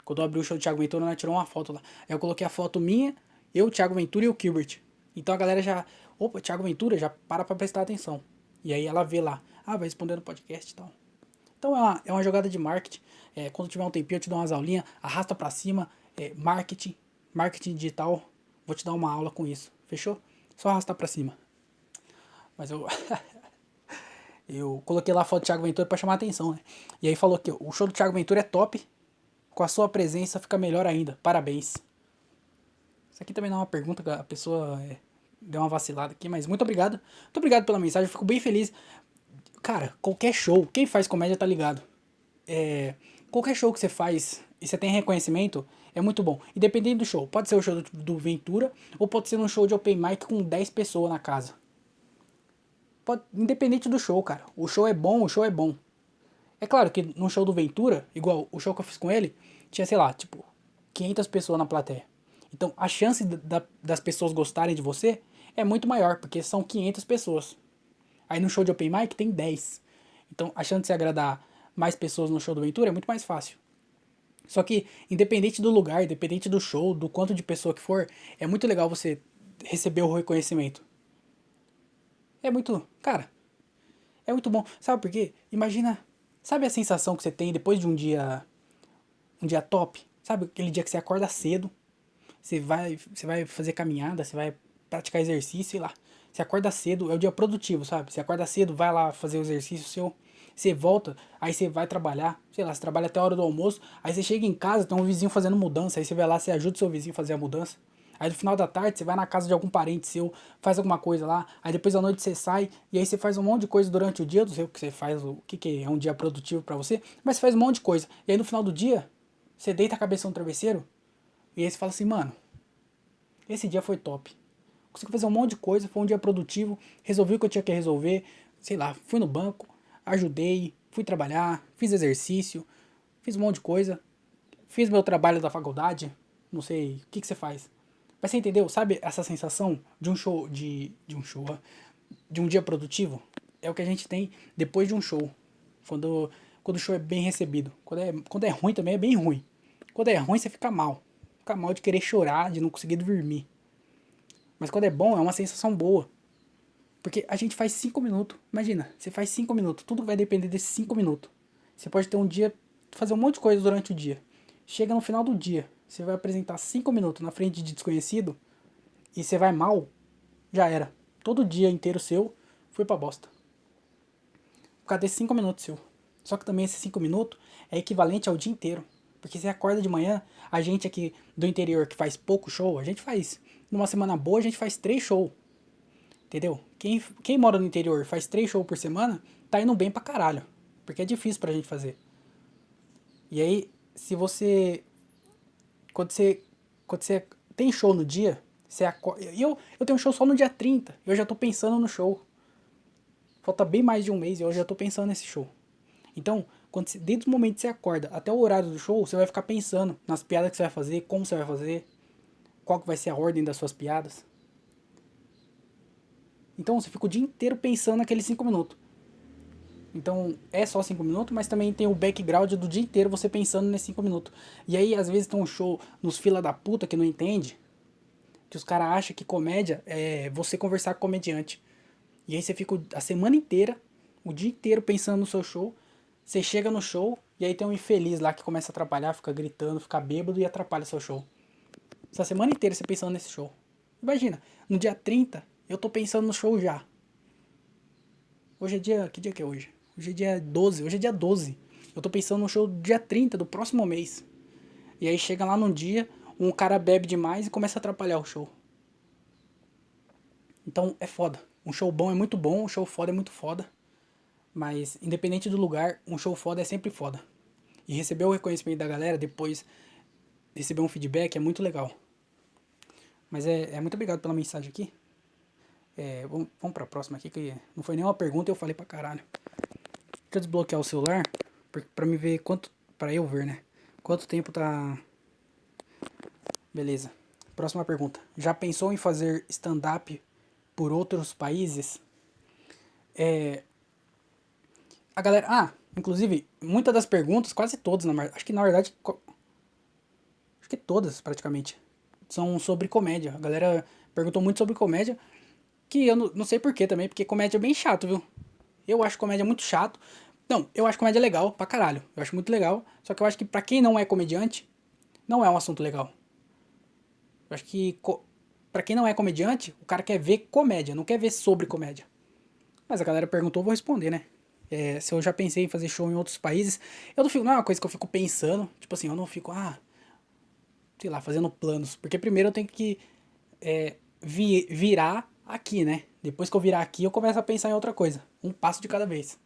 Speaker 1: Quando eu abri o show do Thiago Ventura, nós tirou uma foto lá. Aí eu coloquei a foto minha, eu, o Thiago Ventura e o Gilbert. Então a galera já, opa, Thiago Ventura, já para pra prestar atenção. E aí ela vê lá, vai responder no podcast e tal. Então é uma jogada de marketing. Quando tiver um tempinho eu te dou umas aulinhas, arrasta pra cima, marketing digital. Vou te dar uma aula com isso, fechou? Só arrastar pra cima. Mas eu eu coloquei lá a foto do Thiago Ventura pra chamar a atenção, né? E aí falou que o show do Thiago Ventura é top, com a sua presença fica melhor ainda, parabéns. Isso aqui também não é uma pergunta, a pessoa deu uma vacilada aqui, mas muito obrigado. Muito obrigado pela mensagem, eu fico bem feliz. Cara, qualquer show, quem faz comédia tá ligado. Qualquer show que você faz e você tem reconhecimento, é muito bom. Independente do show. Pode ser o show do Ventura, ou pode ser um show de open mic com 10 pessoas na casa. Independente do show, cara. O show é bom, o show é bom. É claro que no show do Ventura, igual o show que eu fiz com ele, tinha, sei lá, tipo, 500 pessoas na plateia. Então, a chance das pessoas gostarem de você é muito maior, porque são 500 pessoas. Aí no show de open mic tem 10. Então, a chance de você agradar mais pessoas no show do Ventura é muito mais fácil. Só que, independente do lugar, independente do show, do quanto de pessoa que for, é muito legal você receber o reconhecimento. É muito, cara, é muito bom. Sabe por quê? Imagina, sabe a sensação que você tem depois de um dia top? Sabe aquele dia que você acorda cedo, você vai fazer caminhada, você vai praticar exercício, sei lá. Você acorda cedo, é o dia produtivo, sabe? Você acorda cedo, vai lá fazer o exercício seu, você volta, aí você vai trabalhar, sei lá, você trabalha até a hora do almoço, aí você chega em casa, tem um vizinho fazendo mudança, aí você vai lá, você ajuda o seu vizinho a fazer a mudança. Aí no final da tarde você vai na casa de algum parente seu, faz alguma coisa lá, aí depois da noite você sai, e aí você faz um monte de coisa durante o dia, não sei o que você faz, o que é um dia produtivo pra você, mas você faz um monte de coisa. E aí no final do dia, você deita a cabeça no travesseiro, e aí você fala assim, mano, esse dia foi top. Consegui fazer um monte de coisa, foi um dia produtivo, resolvi o que eu tinha que resolver, sei lá, fui no banco, ajudei, fui trabalhar, fiz exercício, fiz um monte de coisa, fiz meu trabalho da faculdade, não sei, o que você faz? Mas você entendeu? Sabe essa sensação de um show, de um show, ó, de um dia produtivo? É o que a gente tem depois de um show, quando o show é bem recebido. Quando é ruim também é bem ruim. Quando é ruim você fica mal. Fica mal de querer chorar, de não conseguir dormir. Mas quando é bom, é uma sensação boa. Porque a gente faz 5 minutos. Imagina, você faz 5 minutos. Tudo vai depender desses 5 minutos. Você pode ter um dia, fazer um monte de coisa durante o dia. Chega no final do dia, você vai apresentar 5 minutos na frente de desconhecido e você vai mal, já era. Todo dia inteiro seu foi pra bosta. Por causa desses 5 minutos seu. Só que também esses 5 minutos é equivalente ao dia inteiro. Porque você acorda de manhã, a gente aqui do interior que faz pouco show, a gente faz. Numa semana boa, a gente faz 3 shows. Entendeu? Quem mora no interior faz 3 shows por semana, tá indo bem pra caralho. Porque é difícil pra gente fazer. E aí, se você. Quando você tem show no dia, você acorda. Eu tenho show só no dia 30. Eu já tô pensando no show. falta bem mais de um mês e eu já tô pensando nesse show. Então, desde o momento que você acorda até o horário do show, você vai ficar pensando nas piadas que você vai fazer, como você vai fazer, qual que vai ser a ordem das suas piadas. Então você fica o dia inteiro pensando naqueles 5 minutos. Então é só 5 minutos, mas também tem o background do dia inteiro você pensando nesses 5 minutos. E aí às vezes tem um show nos fila da puta que não entende, que os caras acham que comédia é você conversar com comediante. E aí você fica a semana inteira, o dia inteiro pensando no seu show. Você chega no show e aí tem um infeliz lá que começa a atrapalhar, fica gritando, fica bêbado e atrapalha seu show. Essa semana inteira você pensando nesse show. Imagina, no dia 30 eu tô pensando no show já. Hoje é dia... Que dia que é hoje? Hoje é dia 12. Hoje é dia 12. Eu tô pensando no show do dia 30 do próximo mês. E aí chega lá num dia, um cara bebe demais e começa a atrapalhar o show. Então é foda. Um show bom é muito bom, um show foda é muito foda. Mas independente do lugar, um show foda é sempre foda. E receber o reconhecimento da galera, depois receber um feedback é muito legal. Mas muito obrigado pela mensagem aqui. Vamos pra próxima aqui, que não foi nenhuma pergunta e eu falei pra caralho. Deixa eu desbloquear o celular pra me ver quanto. Pra eu ver, né? Quanto tempo tá. Beleza. Próxima pergunta. Já pensou em fazer stand-up por outros países? A galera. Inclusive, muitas das perguntas, quase todas, acho que na verdade. Acho que todas, praticamente. São sobre comédia. A galera perguntou muito sobre comédia. Que eu não sei porquê também, porque comédia é bem chato, viu? Eu acho comédia muito chato. Não, eu acho comédia legal pra caralho. Eu acho muito legal. Só que eu acho que pra quem não é comediante, não é um assunto legal. Eu acho que pra quem não é comediante, o cara quer ver comédia, não quer ver sobre comédia. Mas a galera perguntou, eu vou responder, né? Se eu já pensei em fazer show em outros países, eu não fico, não é uma coisa que eu fico pensando. Tipo assim, eu não fico, sei lá, fazendo planos. Porque primeiro eu tenho que virar aqui, né? Depois que eu virar aqui, eu começo a pensar em outra coisa. Um passo de cada vez.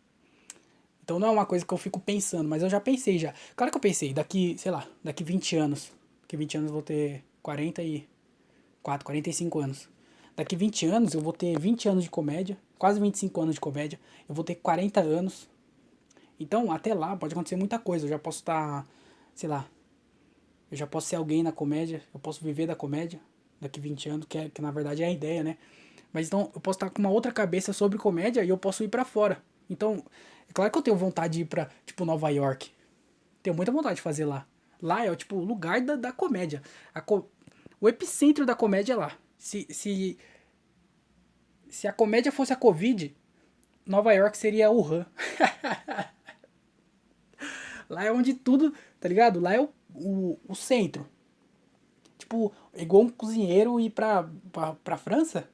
Speaker 1: Então não é uma coisa que eu fico pensando, mas eu já pensei já. Claro que eu pensei, daqui, sei lá, daqui 20 anos. Daqui 20 anos eu vou ter 45 anos. Daqui 20 anos eu vou ter 20 anos de comédia, quase 25 anos de comédia. Eu vou ter 40 anos. Então, até lá pode acontecer muita coisa. Eu já posso estar, sei lá, eu já posso ser alguém na comédia, eu posso viver da comédia daqui 20 anos, que na verdade é a ideia, né? Mas então eu posso estar com uma outra cabeça sobre comédia e eu posso ir pra fora. Então, é claro que eu tenho vontade de ir pra, tipo, Nova York. Tenho muita vontade de fazer lá. Lá é, tipo, o lugar da comédia. O epicentro da comédia é lá. Se a comédia fosse a Covid, Nova York seria Wuhan. Lá é onde tudo, tá ligado? Lá é o centro. Tipo, é igual um cozinheiro ir pra França.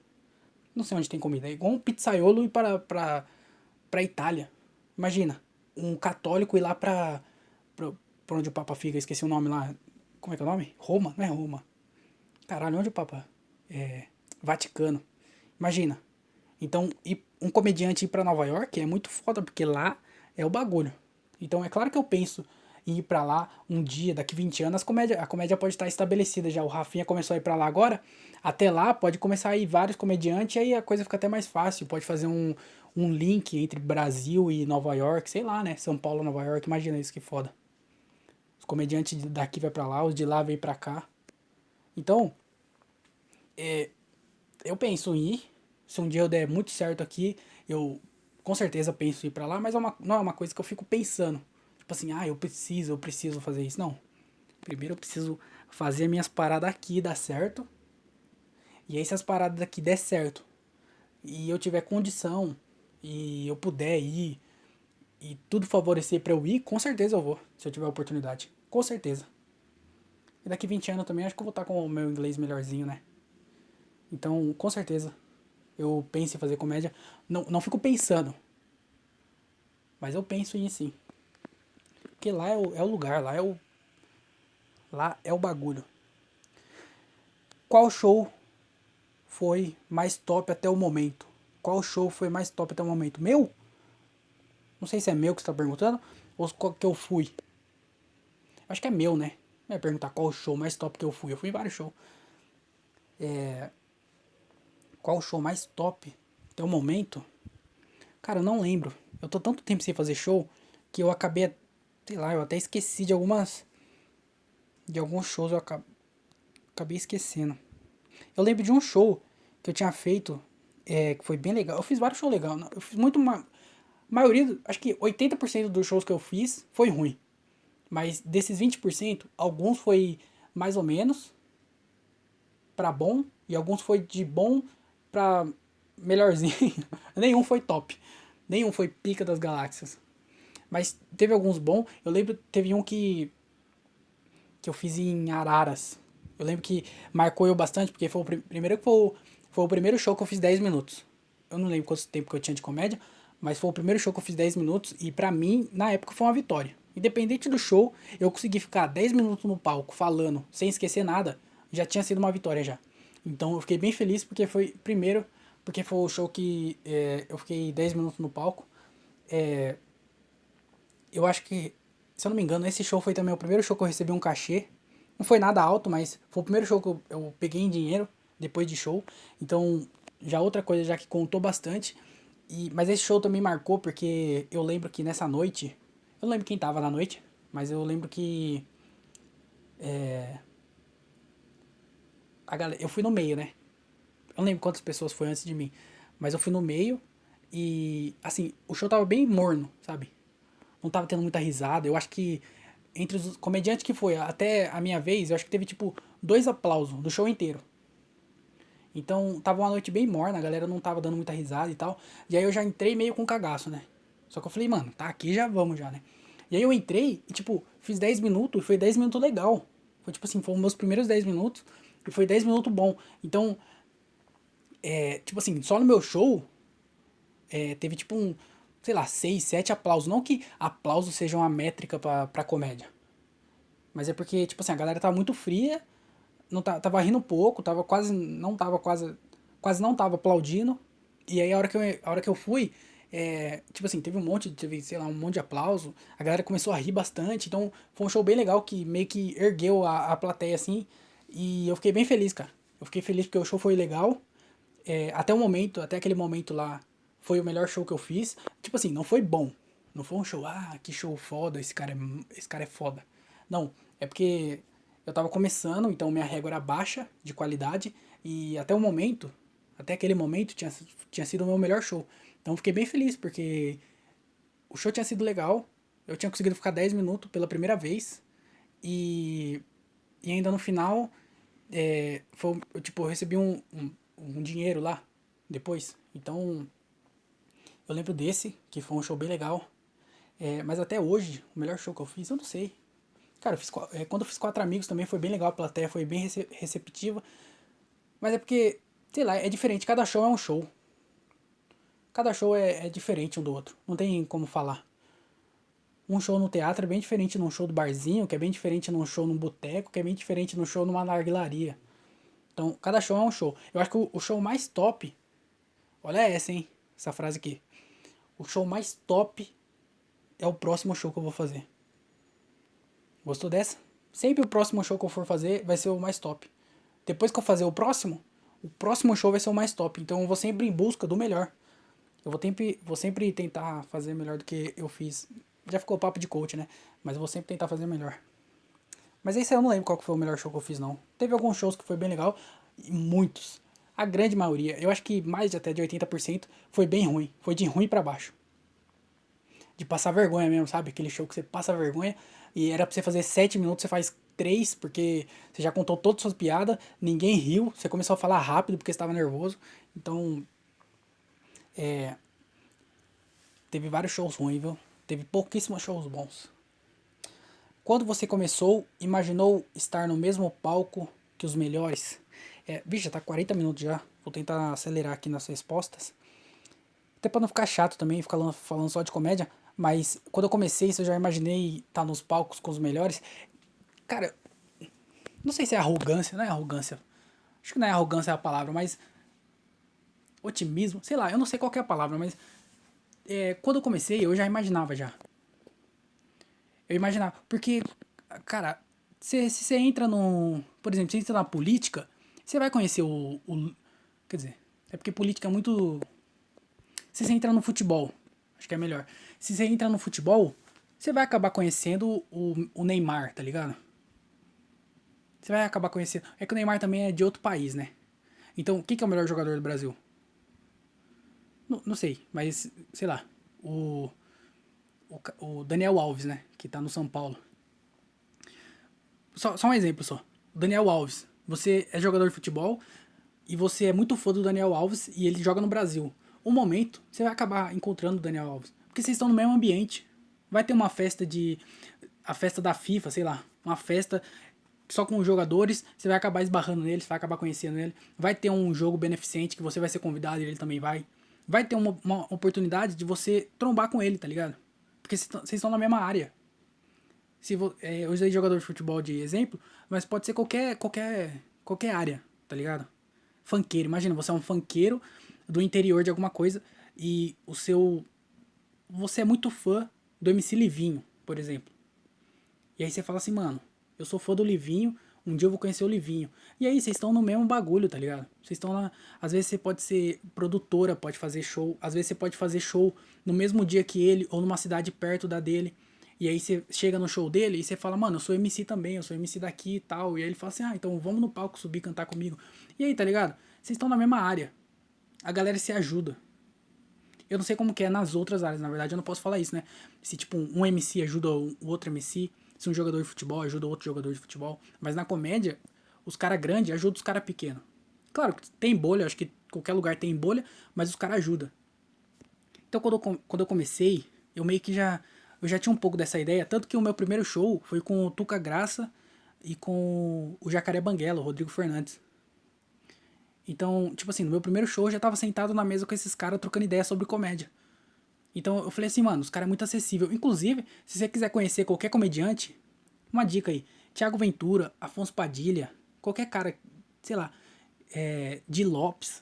Speaker 1: Não sei onde tem comida. É igual um pizzaiolo ir pra Itália. Imagina, um católico ir lá pra onde o Papa fica. Esqueci o nome lá. Como é que é o nome? Roma? Não é Roma. Caralho, onde o Papa? Vaticano. Imagina. Então, um comediante ir pra Nova York é muito foda, porque lá é o bagulho. Então, é claro que eu penso em ir pra lá um dia, daqui 20 anos, a comédia pode estar estabelecida já. O Rafinha começou a ir pra lá agora. Até lá, pode começar a ir vários comediantes, e aí a coisa fica até mais fácil. Pode fazer um link entre Brasil e Nova York, sei lá, né? São Paulo, Nova York, imagina isso que foda. Os comediantes daqui vai pra lá, os de lá vêm pra cá. Então, eu penso em ir. Se um dia eu der muito certo aqui, eu com certeza penso em ir pra lá, mas não é uma coisa que eu fico pensando. Tipo assim, eu preciso fazer isso. Não. Primeiro eu preciso fazer minhas paradas aqui dar certo. E aí se as paradas daqui der certo e eu tiver condição e eu puder ir e tudo favorecer pra eu ir, com certeza eu vou, se eu tiver oportunidade. Com certeza. E daqui 20 anos também acho que eu vou estar com o meu inglês melhorzinho, né? Então, com certeza, eu penso em fazer comédia. Não fico pensando, mas eu penso em ir sim. Porque lá é o lugar, lá é o bagulho. Qual show foi mais top até o momento? Qual show foi mais top até o momento? Meu? Não sei se é meu que você tá perguntando ou qual que eu fui. Acho que é meu, né? Vai perguntar qual show mais top que eu fui. Eu fui em vários shows. Qual o show mais top até o momento? Cara, eu não lembro. Eu tô tanto tempo sem fazer show que eu acabei, sei lá, eu até esqueci de alguns shows acabei esquecendo. Eu lembro de um show que eu tinha feito, que foi bem legal. Eu fiz vários shows legais. Eu fiz muito. Maioria, acho que 80% dos shows que eu fiz foi ruim. Mas desses 20%, alguns foi mais ou menos pra bom. E alguns foi de bom pra melhorzinho. Nenhum foi top. Nenhum foi pica das galáxias. Mas teve alguns bons. Eu lembro, teve um que eu fiz em Araras. Eu lembro que marcou eu bastante, porque foi o primeiro foi o primeiro show que eu fiz 10 minutos. Eu não lembro quanto tempo que eu tinha de comédia, mas foi o primeiro show que eu fiz 10 minutos e pra mim, na época, foi uma vitória. Independente do show, eu consegui ficar 10 minutos no palco falando, sem esquecer nada, já tinha sido uma vitória já. Então eu fiquei bem feliz porque foi, primeiro, porque foi o show que eu fiquei 10 minutos no palco. É, eu acho que, se eu não me engano, esse show foi também o primeiro show que eu recebi um cachê. Não foi nada alto, mas foi o primeiro show que eu peguei em dinheiro depois de show. Então, já outra coisa já que contou bastante. Mas esse show também marcou porque eu lembro que nessa noite, eu não lembro quem tava na noite, mas eu lembro que eu fui no meio, né? Eu não lembro quantas pessoas foi antes de mim, mas eu fui no meio e assim, o show tava bem morno, sabe? Não tava tendo muita risada. Eu acho que entre os comediantes que foi até a minha vez, eu acho que teve tipo 2 aplausos do show inteiro. Então tava uma noite bem morna, a galera não tava dando muita risada e tal. E aí eu já entrei meio com cagaço, né? Só que eu falei, mano, tá aqui, já vamos já, né? E aí eu entrei e tipo, fiz 10 minutos e foi 10 minutos legal. Foi tipo assim, foram meus primeiros 10 minutos e foi 10 minutos bom. Então, tipo assim, só no meu show teve tipo sei lá, 6 7 aplausos. Não que aplausos sejam uma métrica pra comédia. Mas é porque, tipo assim, a galera tava muito fria, não tava rindo pouco, quase não tava aplaudindo. E aí a hora que eu fui, tipo assim, teve, sei lá, um monte de aplauso, a galera começou a rir bastante, então foi um show bem legal que meio que ergueu a plateia assim, e eu fiquei bem feliz, cara. Eu fiquei feliz porque o show foi legal, até aquele momento lá, foi o melhor show que eu fiz. Tipo assim, não foi bom. Não foi um show, que show foda, esse cara é foda. Não, é porque eu tava começando, então minha régua era baixa de qualidade. E até aquele momento, tinha sido o meu melhor show. Então eu fiquei bem feliz, porque o show tinha sido legal. Eu tinha conseguido ficar 10 minutos pela primeira vez. E, e ainda no final, eu recebi um dinheiro lá depois. Então, eu lembro desse, que foi um show bem legal. Mas até hoje, o melhor show que eu fiz, eu não sei. Cara, quando eu fiz Quatro Amigos também foi bem legal, a plateia foi bem receptiva. Mas é porque, sei lá, é diferente, cada show é um show. Cada show é diferente um do outro, não tem como falar. Um show no teatro é bem diferente num show do barzinho, que é bem diferente num show num boteco, que é bem diferente num show numa narguilaria. Então, cada show é um show. Eu acho que o show mais top. Olha essa, hein? Essa frase aqui. O show mais top é o próximo show que eu vou fazer. Gostou dessa? Sempre o próximo show que eu for fazer vai ser o mais top. Depois que eu fazer o próximo show vai ser o mais top. Então eu vou sempre em busca do melhor. Eu vou sempre tentar fazer melhor do que eu fiz. Já ficou papo de coach, né? Mas eu vou sempre tentar fazer melhor. Mas esse aí eu não lembro qual que foi o melhor show que eu fiz, não. Teve alguns shows que foi bem legal. E muitos. A grande maioria, eu acho que mais de até de 80% foi bem ruim. Foi de ruim pra baixo. De passar vergonha mesmo, sabe? Aquele show que você passa vergonha e era pra você fazer 7 minutos, você faz 3 porque você já contou todas as suas piadas, ninguém riu, você começou a falar rápido porque estava nervoso. Então, teve vários shows ruins, viu? Teve pouquíssimos shows bons. Quando você começou, imaginou estar no mesmo palco que os melhores? Vixe, já tá 40 minutos já. Vou tentar acelerar aqui nas respostas. Até pra não ficar chato também, ficar falando só de comédia. Mas quando eu comecei isso, eu já imaginei estar nos palcos com os melhores. Cara, não sei se é arrogância, não é arrogância. Acho que não é arrogância a palavra, mas otimismo, sei lá, eu não sei qual que é a palavra, mas quando eu comecei, eu já imaginava já. Eu imaginava, porque, cara, se você entra no, por exemplo, se você entra na política, você vai conhecer quer dizer, é porque política é muito, Se você entrar no futebol, acho que é melhor. Se você entrar no futebol, você vai acabar conhecendo o Neymar, tá ligado? Você vai acabar conhecendo. É que o Neymar também é de outro país, né? Então, quem que é o melhor jogador do Brasil? Não sei, mas sei lá. O, o Daniel Alves, né? Que tá no São Paulo. Só um exemplo só. O Daniel Alves. Você é jogador de futebol e você é muito fã do Daniel Alves e ele joga no Brasil. Um momento, você vai acabar encontrando o Daniel Alves. Porque vocês estão no mesmo ambiente. Vai ter uma festa de. A festa da FIFA, sei lá. Uma festa só com os jogadores, você vai acabar esbarrando neles, vai acabar conhecendo ele. Vai ter um jogo beneficente que você vai ser convidado e ele também vai. Vai ter uma oportunidade de você trombar com ele, tá ligado? Porque vocês estão na mesma área. Eu usei jogador de futebol de exemplo, mas pode ser qualquer área, tá ligado? Funkeiro, imagina, você é um funkeiro do interior de alguma coisa e você é muito fã do MC Livinho, por exemplo. E aí você fala assim, mano, eu sou fã do Livinho, um dia eu vou conhecer o Livinho. E aí vocês estão no mesmo bagulho, tá ligado? Vocês estão lá, às vezes você pode ser produtora, pode fazer show, às vezes você pode fazer show no mesmo dia que ele ou numa cidade perto da dele. E aí você chega no show dele e você fala, mano, eu sou MC também, eu sou MC daqui e tal. E aí ele fala assim, então vamos no palco subir cantar comigo. E aí, tá ligado? Vocês estão na mesma área. A galera se ajuda. Eu não sei como que é nas outras áreas, na verdade eu não posso falar isso, né? Se tipo um MC ajuda o outro MC, se um jogador de futebol ajuda outro jogador de futebol. Mas na comédia, os caras grandes ajudam os caras pequenos. Claro que tem bolha, acho que qualquer lugar tem bolha, mas os caras ajudam. Então quando eu comecei, eu meio que eu já tinha um pouco dessa ideia, tanto que o meu primeiro show foi com o Tuca Graça e com o Jacaré Banguela, o Rodrigo Fernandes. Então, tipo assim, no meu primeiro show eu já tava sentado na mesa com esses caras trocando ideia sobre comédia. Então eu falei assim, mano, os caras é muito acessível. Inclusive, se você quiser conhecer qualquer comediante, uma dica aí, Thiago Ventura, Afonso Padilha, qualquer cara, sei lá, Di Lopes,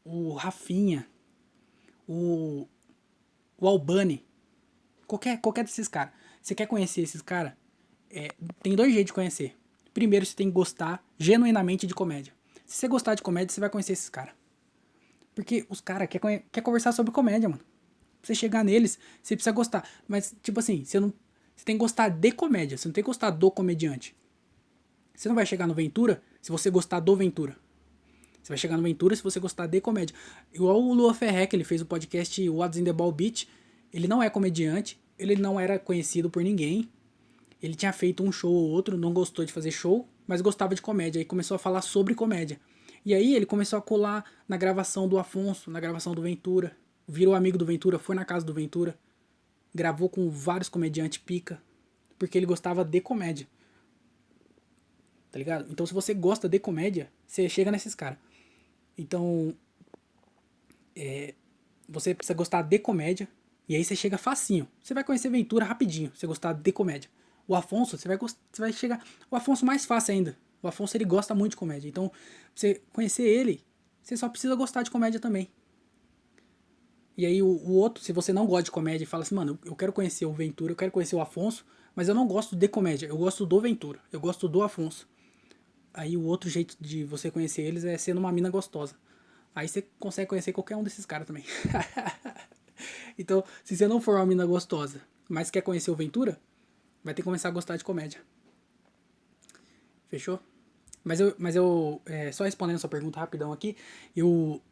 Speaker 1: o Rafinha, o, o Albani, qualquer desses caras. Você quer conhecer esses caras? Tem dois jeitos de conhecer. Primeiro, você tem que gostar genuinamente de comédia. Se você gostar de comédia, você vai conhecer esses caras. Porque os caras quer conversar sobre comédia, mano. Pra você chegar neles, você precisa gostar. Mas, tipo assim, você tem que gostar de comédia, você não tem que gostar do comediante. Você não vai chegar no Ventura se você gostar do Ventura. Você vai chegar no Ventura se você gostar de comédia. Igual o Lua Ferré, que ele fez o podcast What's in the Ball Beach. Ele não é comediante, ele não era conhecido por ninguém. Ele tinha feito um show ou outro, não gostou de fazer show, mas gostava de comédia. Aí começou a falar sobre comédia. E aí ele começou a colar na gravação do Afonso, na gravação do Ventura. Virou amigo do Ventura, foi na casa do Ventura. Gravou com vários comediantes pica. Porque ele gostava de comédia. Tá ligado? Então se você gosta de comédia, você chega nesses caras. Então, você precisa gostar de comédia. E aí você chega facinho. Você vai conhecer Ventura rapidinho, se você gostar de comédia. O Afonso, você vai chegar... O Afonso mais fácil ainda. O Afonso, ele gosta muito de comédia. Então, pra você conhecer ele, você só precisa gostar de comédia também. E aí o outro, se você não gosta de comédia e fala assim, mano, eu quero conhecer o Ventura, eu quero conhecer o Afonso, mas eu não gosto de comédia, eu gosto do Ventura, eu gosto do Afonso. Aí o outro jeito de você conhecer eles é sendo uma mina gostosa. Aí você consegue conhecer qualquer um desses caras também. Então, se você não for uma mina gostosa, mas quer conhecer o Ventura, vai ter que começar a gostar de comédia. Fechou? Só respondendo a sua pergunta rapidão aqui,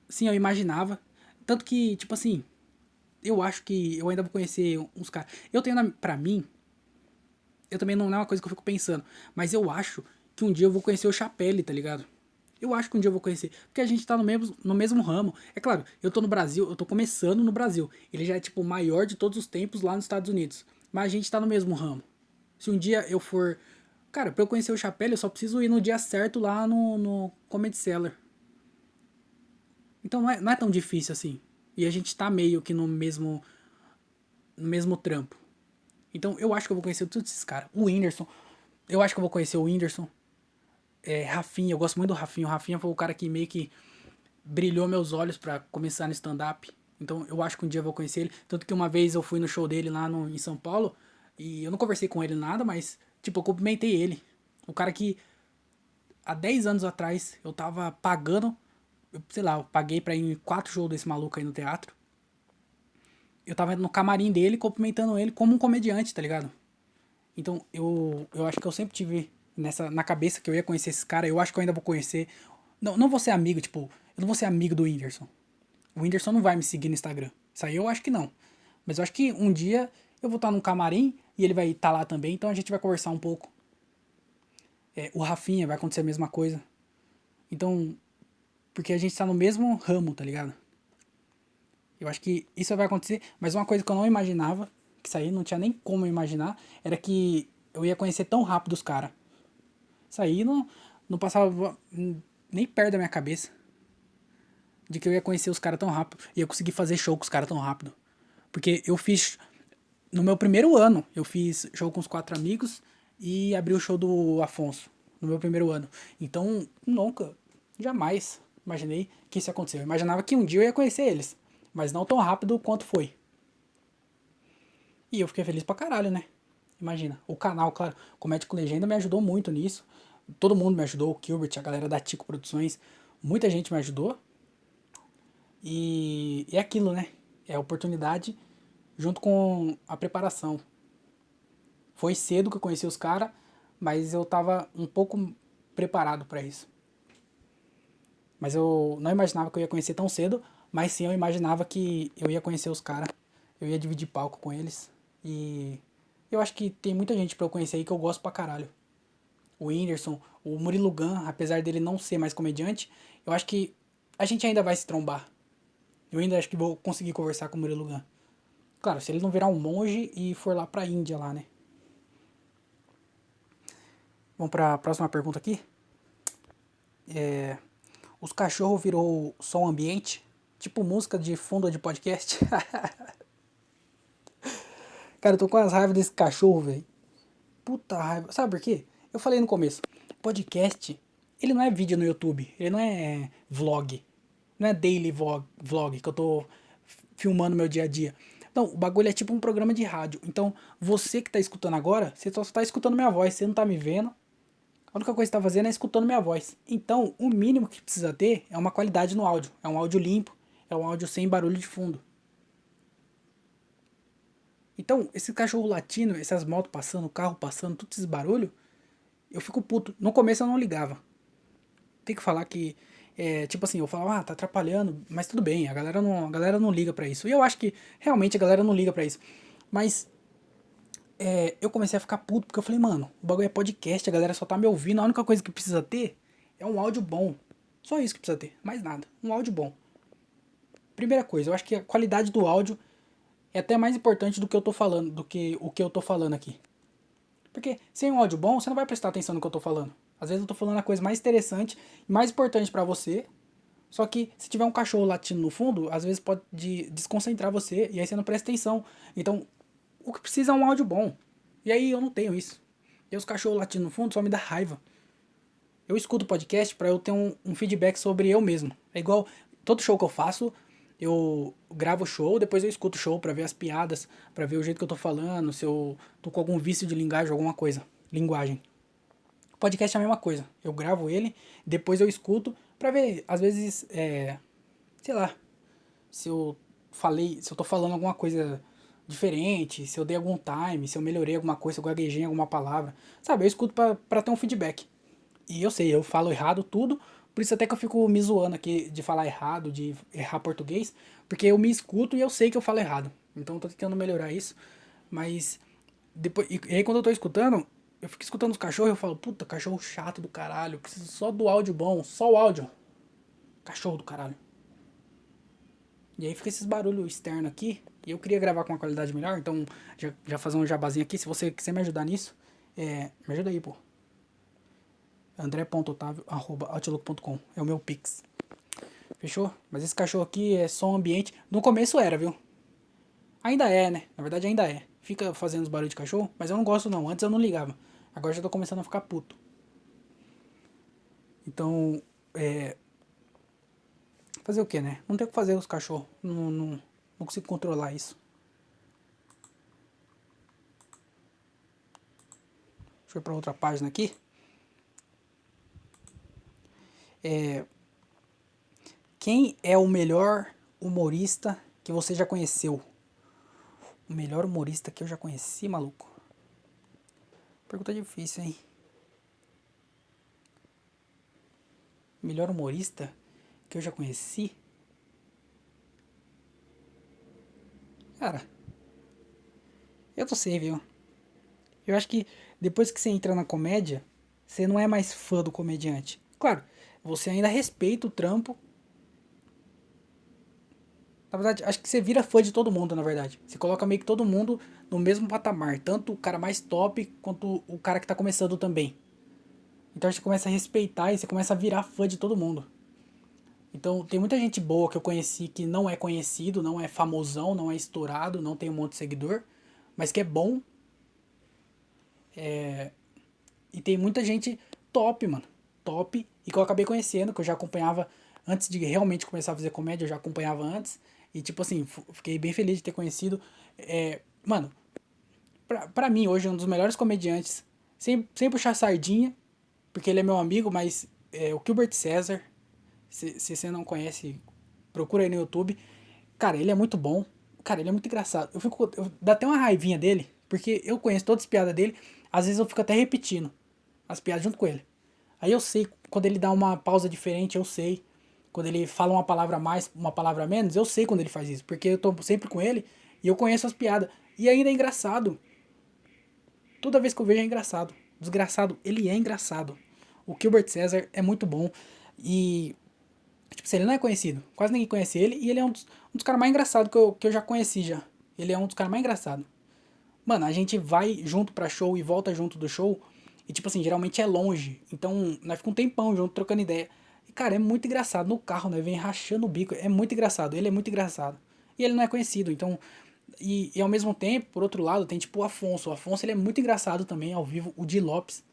Speaker 1: sim, eu imaginava, tanto que, tipo assim, eu acho que eu ainda vou conhecer uns caras. Eu tenho pra mim, eu também não é uma coisa que eu fico pensando, mas eu acho que um dia eu vou conhecer o Chapelle, tá ligado? Eu acho que um dia eu vou conhecer, porque a gente tá no mesmo ramo. É claro, eu tô no Brasil, eu tô começando no Brasil. Ele já é tipo o maior de todos os tempos lá nos Estados Unidos. Mas a gente tá no mesmo ramo. Se um dia eu for. Cara, pra eu conhecer o Chapelle, eu só preciso ir no dia certo lá no Comedy Cellar. Então não é tão difícil assim. E a gente tá meio que no mesmo trampo. Então eu acho que eu vou conhecer todos esses caras. O Whindersson. Eu acho que eu vou conhecer o Whindersson. Rafinha, eu gosto muito do Rafinha. O Rafinha foi o cara que meio que brilhou meus olhos pra começar no stand-up. Então eu acho que um dia eu vou conhecer ele. Tanto que uma vez eu fui no show dele lá em São Paulo. E eu não conversei com ele nada, mas tipo, eu cumprimentei ele. O cara que há 10 anos atrás eu tava pagando. Sei lá, eu paguei pra ir em 4 shows desse maluco aí no teatro. eu tava no camarim dele, cumprimentando ele como um comediante, tá ligado? Então, eu acho que eu sempre tive na cabeça que eu ia conhecer esse cara. Eu acho que eu ainda vou conhecer. Não vou ser amigo, tipo, eu não vou ser amigo do Whindersson. O Whindersson não vai me seguir no Instagram. Isso aí eu acho que não. Mas eu acho que um dia eu vou estar num camarim e ele vai estar lá também, então a gente vai conversar um pouco. O Rafinha vai acontecer a mesma coisa. Então, porque a gente tá no mesmo ramo, tá ligado? Eu acho que isso vai acontecer, mas uma coisa que eu não imaginava, que isso aí não tinha nem como eu imaginar, era que eu ia conhecer tão rápido os caras. Isso aí não passava nem perto da minha cabeça. De que eu ia conhecer os caras tão rápido. E eu consegui fazer show com os caras tão rápido. Porque eu fiz. No meu primeiro ano, eu fiz show com os 4 amigos e abri o show do Afonso. No meu primeiro ano. Então, nunca, jamais imaginei que isso ia acontecer. Eu imaginava que um dia eu ia conhecer eles. Mas não tão rápido quanto foi. E eu fiquei feliz pra caralho, né? Imagina. O canal, claro, Comédia com Legenda me ajudou muito nisso. Todo mundo me ajudou. O Gilbert, a galera da Tico Produções. Muita gente me ajudou. E é aquilo, né? É a oportunidade junto com a preparação. Foi cedo que eu conheci os caras, mas eu tava um pouco preparado para isso. Mas eu não imaginava que eu ia conhecer tão cedo, mas sim eu imaginava que eu ia conhecer os caras, eu ia dividir palco com eles. E eu acho que tem muita gente pra eu conhecer aí que eu gosto pra caralho. O Whindersson, o Murilo Gun, apesar dele não ser mais comediante, eu acho que a gente ainda vai se trombar. Eu ainda acho que vou conseguir conversar com o Murilo Gun. Claro, se ele não virar um monge e for lá pra Índia lá, né? Vamos pra próxima pergunta aqui. Os cachorros virou som ambiente? Tipo música de fundo de podcast? Cara, eu tô com as raivas desse cachorro, velho. Puta raiva. Sabe por quê? Eu falei no começo. Podcast, ele não é vídeo no YouTube. Ele não é vlog. Não é daily vlog que eu tô filmando meu dia a dia. Não, o bagulho é tipo um programa de rádio. Então, você que tá escutando agora, você só tá escutando minha voz. Você não tá me vendo. A única coisa que você tá fazendo é escutando minha voz. Então, o mínimo que precisa ter é uma qualidade no áudio. É um áudio limpo. É um áudio sem barulho de fundo. Então, esse cachorro latindo, essas motos passando, carro passando, todos esses barulhos, eu fico puto. No começo eu não ligava. Tem que falar que, tipo assim, eu falo, tá atrapalhando, mas tudo bem, a galera não liga pra isso. E eu acho que realmente a galera não liga pra isso. Mas eu comecei a ficar puto porque eu falei, mano, o bagulho é podcast, a galera só tá me ouvindo, a única coisa que precisa ter é um áudio bom. Só isso que precisa ter, mais nada. Um áudio bom. Primeira coisa, eu acho que a qualidade do áudio é até mais importante do que eu tô falando, do que o que eu tô falando aqui. Porque sem um áudio bom, você não vai prestar atenção no que eu tô falando. Às vezes eu tô falando a coisa mais interessante e mais importante pra você. Só que se tiver um cachorro latindo no fundo, às vezes pode desconcentrar você e aí você não presta atenção. Então, o que precisa é um áudio bom. E aí eu não tenho isso. E os cachorros latindo no fundo só me dá raiva. Eu escuto podcast pra eu ter um feedback sobre eu mesmo. É igual todo show que eu faço, eu gravo o show, depois eu escuto o show pra ver as piadas, pra ver o jeito que eu tô falando, se eu tô com algum vício de linguagem, alguma coisa. Linguagem. Podcast é a mesma coisa. Eu gravo ele, depois eu escuto pra ver, às vezes, sei lá, se eu tô falando alguma coisa diferente, se eu dei algum time, se eu melhorei alguma coisa, se eu gaguejei em alguma palavra. Sabe, eu escuto pra ter um feedback. E eu sei, eu falo errado tudo, por isso até que eu fico me zoando aqui de falar errado, de errar português, porque eu me escuto e eu sei que eu falo errado. Então eu tô tentando melhorar isso, mas depois, e aí quando eu tô escutando, eu fico escutando os cachorros e eu falo, puta, cachorro chato do caralho, eu preciso só do áudio bom, só o áudio. Cachorro do caralho. E aí fica esses barulhos externos aqui, e eu queria gravar com uma qualidade melhor, então já fazer um jabazinho aqui, se você quiser me ajudar nisso, me ajuda aí, pô. André.otavio@outlook.com é o meu pix. Fechou? Mas esse cachorro aqui é som ambiente. No começo era, viu? Ainda é, né? Na verdade ainda é. Fica fazendo os barulhos de cachorro, mas eu não gosto não. Antes eu não ligava. Agora já tô começando a ficar puto. Então, fazer o que, né? Não tem o que fazer os cachorros. Não consigo controlar isso. Deixa eu ir pra outra página aqui. Quem é o melhor humorista que você já conheceu? O melhor humorista que eu já conheci, maluco? Pergunta difícil, hein? Melhor humorista que eu já conheci? Cara, eu não sei, viu? Eu acho que depois que você entra na comédia, você não é mais fã do comediante. Claro, você ainda respeita o trampo. Na verdade, acho que você vira fã de todo mundo, na verdade. Você coloca meio que todo mundo no mesmo patamar. Tanto o cara mais top, quanto o cara que tá começando também. Então você começa a respeitar e você começa a virar fã de todo mundo. Então tem muita gente boa que eu conheci que não é conhecido, não é famosão, não é estourado, não tem um monte de seguidor, mas que é bom. E tem muita gente top, mano. Top. E que eu acabei conhecendo, que eu já acompanhava antes de realmente começar a fazer comédia, eu já acompanhava antes. E tipo assim, fiquei bem feliz de ter conhecido. Mano, pra mim hoje, um dos melhores comediantes, sem puxar sardinha, porque ele é meu amigo, mas o Gilbert César, se você não conhece, procura aí no YouTube. Cara, ele é muito bom. Cara, ele é muito engraçado. Dá até uma raivinha dele, porque eu conheço todas as piadas dele. Às vezes eu fico até repetindo as piadas junto com ele. Aí eu sei, quando ele dá uma pausa diferente, eu sei. Quando ele fala uma palavra a mais, uma palavra a menos, eu sei quando ele faz isso. Porque eu tô sempre com ele e eu conheço as piadas. E ainda é engraçado. Toda vez que eu vejo é engraçado. Desgraçado, ele é engraçado. O Gilbert César é muito bom. E, tipo assim, ele não é conhecido. Quase ninguém conhece ele. E ele é um dos caras mais engraçados que eu já conheci já. Ele é um dos caras mais engraçados. Mano, a gente vai junto pra show e volta junto do show. E, tipo assim, geralmente é longe. Então, nós ficamos um tempão junto, trocando ideia. E, cara, é muito engraçado. No carro, né? Vem rachando o bico. É muito engraçado. Ele é muito engraçado. E ele não é conhecido. Então, e ao mesmo tempo, por outro lado, tem, tipo, o Afonso. O Afonso, ele é muito engraçado também, ao vivo. O Di Lopes,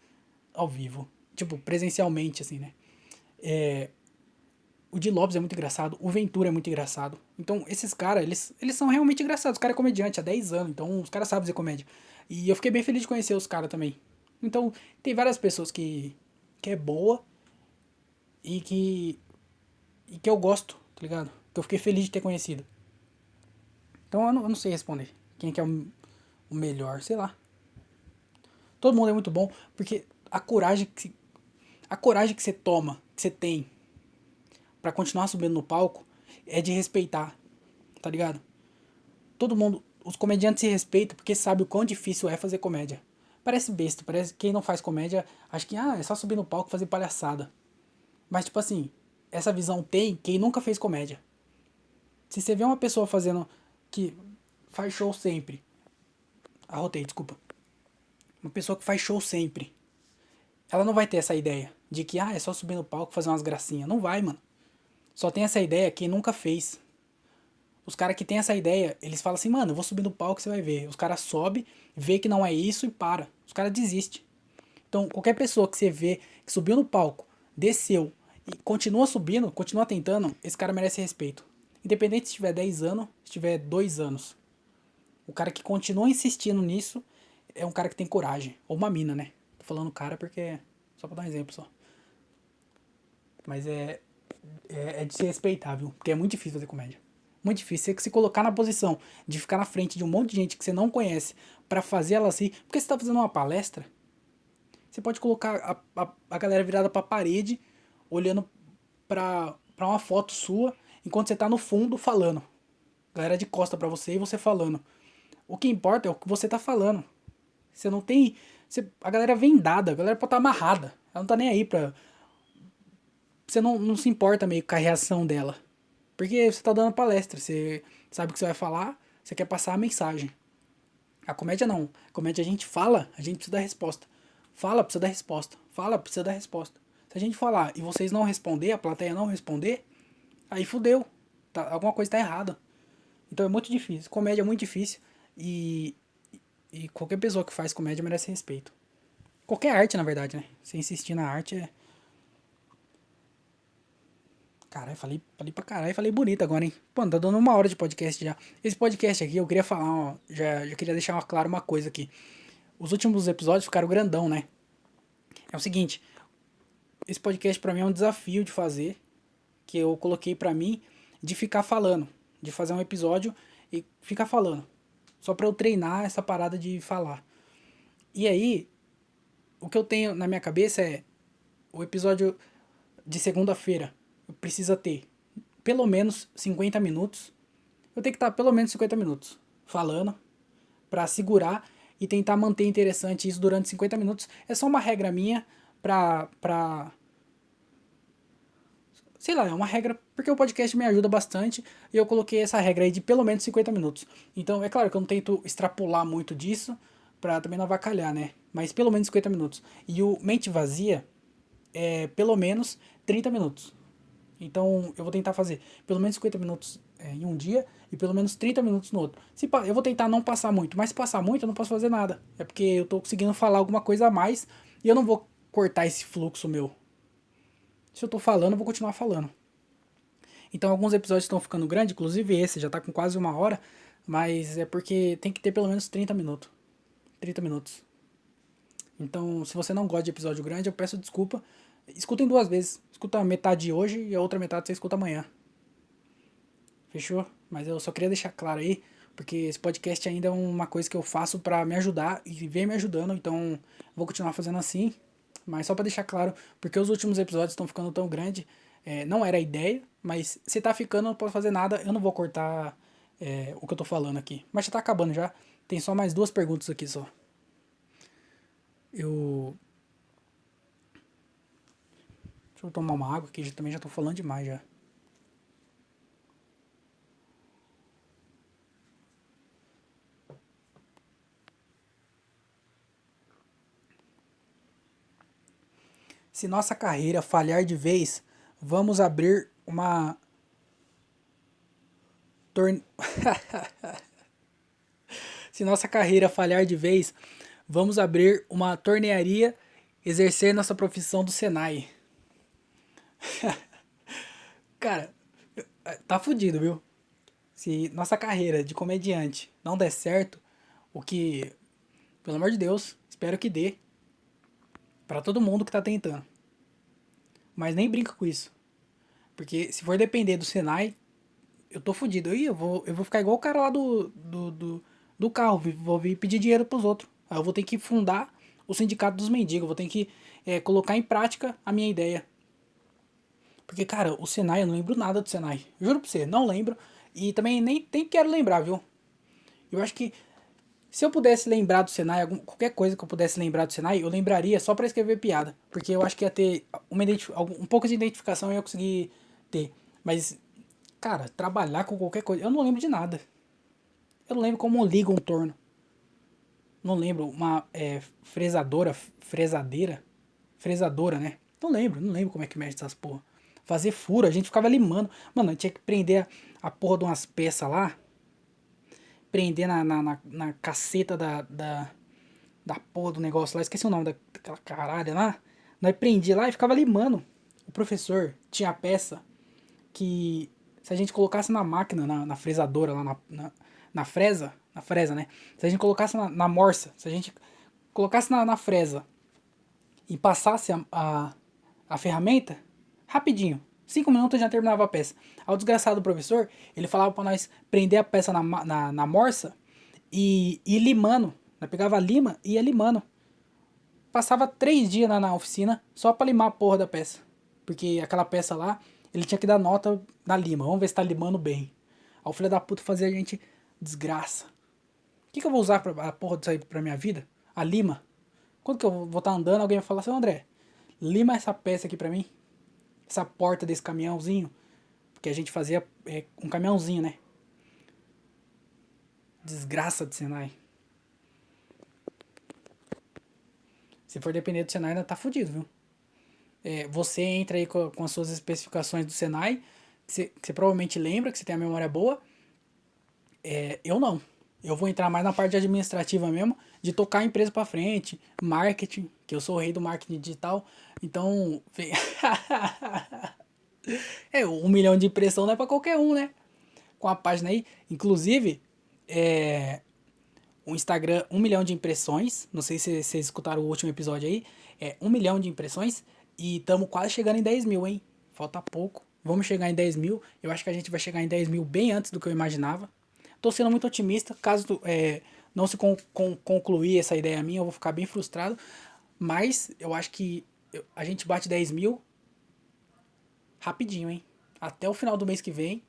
Speaker 1: ao vivo. Tipo, presencialmente, assim, né? O Di Lopes é muito engraçado. O Ventura é muito engraçado. Então, esses caras, eles são realmente engraçados. Os caras é comediante há 10 anos. Então, os caras sabem fazer comédia. E eu fiquei bem feliz de conhecer os caras também. Então, tem várias pessoas que é boa e que eu gosto, tá ligado? Que eu fiquei feliz de ter conhecido. Então, eu não sei responder. Quem que é o melhor, sei lá. Todo mundo é muito bom, porque a coragem que você toma, que você tem pra continuar subindo no palco é de respeitar, tá ligado? Todo mundo, os comediantes se respeitam porque sabe o quão difícil é fazer comédia. Parece besta, parece que quem não faz comédia acha que é só subir no palco e fazer palhaçada. Mas tipo assim, essa visão tem quem nunca fez comédia. Se você vê uma pessoa fazendo que faz show sempre, arrotei, desculpa. Uma pessoa que faz show sempre, ela não vai ter essa ideia de que é só subir no palco e fazer umas gracinhas. Não vai, mano. Só tem essa ideia quem nunca fez. Os caras que tem essa ideia, eles falam assim, mano, eu vou subir no palco, você vai ver. Os caras sobem, vê que não é isso e para. Os caras desistem. Então, qualquer pessoa que você vê que subiu no palco, desceu e continua subindo, continua tentando, esse cara merece respeito. Independente se tiver 10 anos, se tiver 2 anos. O cara que continua insistindo nisso é um cara que tem coragem. Ou uma mina, né? Tô falando cara porque. Só pra dar um exemplo só. Mas é de se respeitar, viu? Porque é muito difícil fazer comédia. Muito difícil. Você se colocar na posição de ficar na frente de um monte de gente que você não conhece pra fazer ela assim. Porque você tá fazendo uma palestra, você pode colocar a galera virada pra parede, olhando pra uma foto sua, enquanto você tá no fundo falando. Galera de costa pra você e você falando. O que importa é o que você tá falando. Você não tem. A galera é vendada, a galera pode estar amarrada. Ela não tá nem aí pra. Você não se importa meio com a reação dela. Porque você tá dando palestra, você sabe o que você vai falar, você quer passar a mensagem. A comédia não. A comédia a gente fala, a gente precisa dar resposta. Fala, precisa dar resposta. Fala, precisa dar resposta. Se a gente falar e vocês não responder, a plateia não responder, aí fudeu. Alguma coisa tá errada. Então é muito difícil. Comédia é muito difícil. E, e qualquer pessoa que faz comédia merece respeito. Qualquer arte, na verdade, né? Se insistir na arte é. Caralho, falei pra caralho, falei bonito agora, hein? Pô, tá dando 1 hora de podcast já. Esse podcast aqui, eu queria falar, ó, já queria deixar claro uma coisa aqui. Os últimos episódios ficaram grandão, né? É o seguinte, esse podcast pra mim é um desafio de fazer, que eu coloquei pra mim, de ficar falando, de fazer um episódio e ficar falando. Só pra eu treinar essa parada de falar. E aí, o que eu tenho na minha cabeça é o episódio de segunda-feira. Precisa ter pelo menos 50 minutos. Eu tenho que estar pelo menos 50 minutos falando pra segurar e tentar manter interessante isso durante 50 minutos. É só uma regra minha pra sei lá, é uma regra porque o podcast me ajuda bastante e eu coloquei essa regra aí de pelo menos 50 minutos. Então, é claro que eu não tento extrapolar muito disso pra também não avacalhar, né? Mas pelo menos 50 minutos. E o Mente Vazia é pelo menos 30 minutos. Então, eu vou tentar fazer pelo menos 50 minutos em um dia e pelo menos 30 minutos no outro. Eu vou tentar não passar muito, mas se passar muito eu não posso fazer nada. É porque eu tô conseguindo falar alguma coisa a mais e eu não vou cortar esse fluxo meu. Se eu tô falando, eu vou continuar falando. Então alguns episódios estão ficando grandes, inclusive esse já tá com quase 1 hora, mas é porque tem que ter pelo menos 30 minutos. 30 minutos. Então, se você não gosta de episódio grande, eu peço desculpa. Escutem 2 vezes. Escuta metade hoje e a outra metade você escuta amanhã. Fechou? Mas eu só queria deixar claro aí, porque esse podcast ainda é uma coisa que eu faço pra me ajudar e vem me ajudando, então vou continuar fazendo assim. Mas só pra deixar claro, porque os últimos episódios estão ficando tão grandes, não era a ideia, mas se tá ficando, eu não posso fazer nada, eu não vou cortar o que eu tô falando aqui. Mas já tá acabando já, tem só mais 2 perguntas aqui só. Eu. Deixa eu tomar uma água aqui, também já tô falando demais já. Se nossa carreira falhar de vez, vamos abrir uma torne... Se nossa carreira falhar de vez, vamos abrir uma tornearia, exercer nossa profissão do Senai. Cara, tá fudido, viu? Se nossa carreira de comediante não der certo, o que, pelo amor de Deus, espero que dê pra todo mundo que tá tentando. Mas nem brinca com isso. Porque se for depender do Senai, eu tô fudido. Eu vou ficar igual o cara lá do carro. Vou vir pedir dinheiro pros outros. Aí eu vou ter que fundar o sindicato dos mendigos. Vou ter que colocar em prática a minha ideia. Porque, cara, o Senai, eu não lembro nada do Senai. Juro pra você, não lembro. E também nem quero lembrar, viu? Eu acho que se eu pudesse lembrar do Senai, qualquer coisa que eu pudesse lembrar do Senai, eu lembraria só pra escrever piada. Porque eu acho que ia ter um pouco de identificação e eu ia conseguir ter. Mas, cara, trabalhar com qualquer coisa, eu não lembro de nada. Eu não lembro como liga um torno. Não lembro uma fresadora, né? Não lembro como é que mexe essas porra. Fazer furo, a gente ficava limando. Mano, a gente tinha que prender a porra de umas peças lá. Prender na caceta da porra do negócio lá. Esqueci o nome daquela caralho lá. Nós prendia lá e ficava limando. O professor tinha a peça que se a gente colocasse na máquina, na fresadora, lá na fresa, né? Se a gente colocasse na morsa, se a gente colocasse na fresa e passasse a ferramenta, rapidinho, 5 minutos já terminava a peça. Aí o desgraçado do professor, ele falava pra nós prender a peça na morsa e ir limando. Nós pegava a lima e ia limando. Passava 3 dias na oficina só pra limar a porra da peça. Porque aquela peça lá, ele tinha que dar nota na lima. Vamos ver se tá limando bem. Aí o filho da puta fazia a gente desgraça. O que eu vou usar a porra disso aí pra minha vida? A lima. Quando que eu vou estar andando, alguém vai falar assim, André, lima essa peça aqui pra mim. Essa porta desse caminhãozinho. Porque a gente fazia um caminhãozinho, né? Desgraça do Senai. Se for depender do Senai, ainda tá fudido, viu? Você entra aí com as suas especificações do Senai, que você provavelmente lembra, que você tem a memória boa. Eu não. Eu vou entrar mais na parte administrativa mesmo, de tocar a empresa pra frente, marketing, que eu sou o rei do marketing digital. Então, 1 milhão de impressão não é pra qualquer um, né? Com a página aí. Inclusive, o Instagram, 1 milhão de impressões. Não sei se vocês escutaram o último episódio aí. 1 milhão de impressões. E estamos quase chegando em 10 mil, hein? Falta pouco. Vamos chegar em 10 mil. Eu acho que a gente vai chegar em 10 mil bem antes do que eu imaginava. tô sendo muito otimista. Caso não se concluir essa ideia minha, eu vou ficar bem frustrado. Mas eu acho que a gente bate 10 mil rapidinho, hein? Até o final do mês que vem,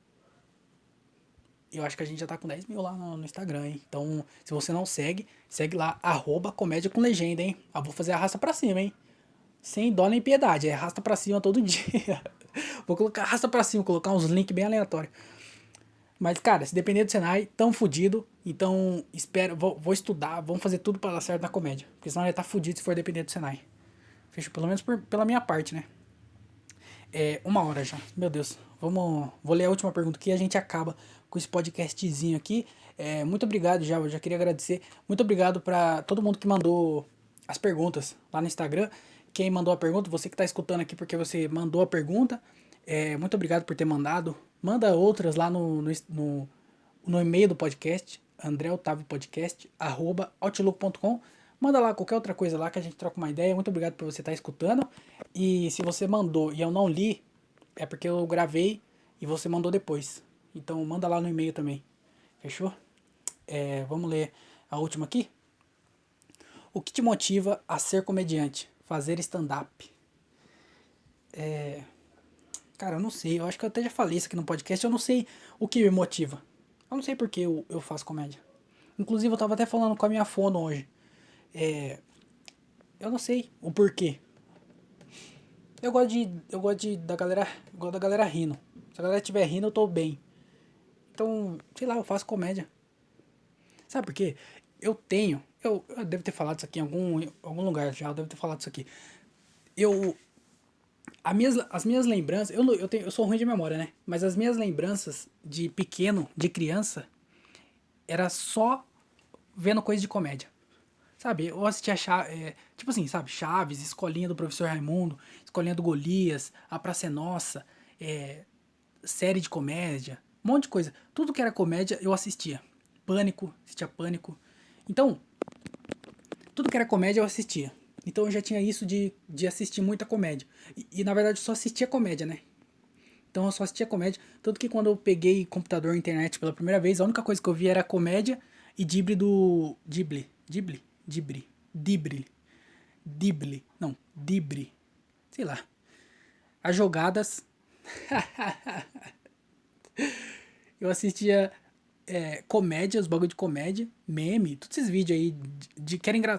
Speaker 1: eu acho que a gente já tá com 10 mil lá no Instagram, hein? Então, se você não segue, segue lá, @comédia com legenda, hein? Eu vou fazer arrasta pra cima, hein? Sem dó nem piedade, é arrasta pra cima todo dia. Vou colocar arrasta pra cima, colocar uns links bem aleatórios. Mas, cara, se depender do Senai, tão fudido. Então, vou estudar, vamos fazer tudo pra dar certo na comédia. Porque senão ele tá fudido se for depender do Senai. Fechou? Pelo menos pela minha parte, né? 1 hora já. Meu Deus. Vou ler a última pergunta aqui e a gente acaba com esse podcastzinho aqui. Muito obrigado já. Eu já queria agradecer. Muito obrigado pra todo mundo que mandou as perguntas lá no Instagram. Quem mandou a pergunta, você que tá escutando aqui porque você mandou a pergunta. Muito obrigado por ter mandado. Manda outras lá no e-mail do podcast, andreotaviopodcast@outlook.com. Manda lá qualquer outra coisa lá que a gente troca uma ideia. Muito obrigado por você estar escutando. E se você mandou e eu não li, é porque eu gravei e você mandou depois. Então manda lá no e-mail também. Fechou? Vamos ler a última aqui. O que te motiva a ser comediante? Fazer stand-up? Cara, eu não sei. Eu acho que eu até já falei isso aqui no podcast. Eu não sei o que me motiva. Eu não sei por que eu faço comédia. Inclusive, eu tava até falando com a minha fono hoje. Eu não sei o porquê. Eu gosto da galera, eu gosto da galera rindo. Se a galera estiver rindo, eu tô bem. Então, sei lá, eu faço comédia. Sabe por quê? Eu devo ter falado isso aqui em algum lugar já, eu devo ter falado isso aqui. As minhas lembranças, eu sou ruim de memória, né? Mas as minhas lembranças de pequeno, de criança, era só vendo coisa de comédia. Sabe, eu assistia tipo assim, sabe, Chaves, Escolinha do Professor Raimundo, Escolinha do Golias, A Praça é Nossa, série de comédia, um monte de coisa. Tudo que era comédia eu assistia. Assistia Pânico. Então, tudo que era comédia eu assistia. Então eu já tinha isso de assistir muita comédia. E na verdade eu só assistia comédia, né? Então eu só assistia comédia. Tanto que quando eu peguei computador e internet pela primeira vez, a única coisa que eu vi era comédia e Ghibli do. Ghibli. Não, Dibri. Sei lá. As jogadas. Eu assistia comédia, os bagulho de comédia, meme, todos esses vídeos aí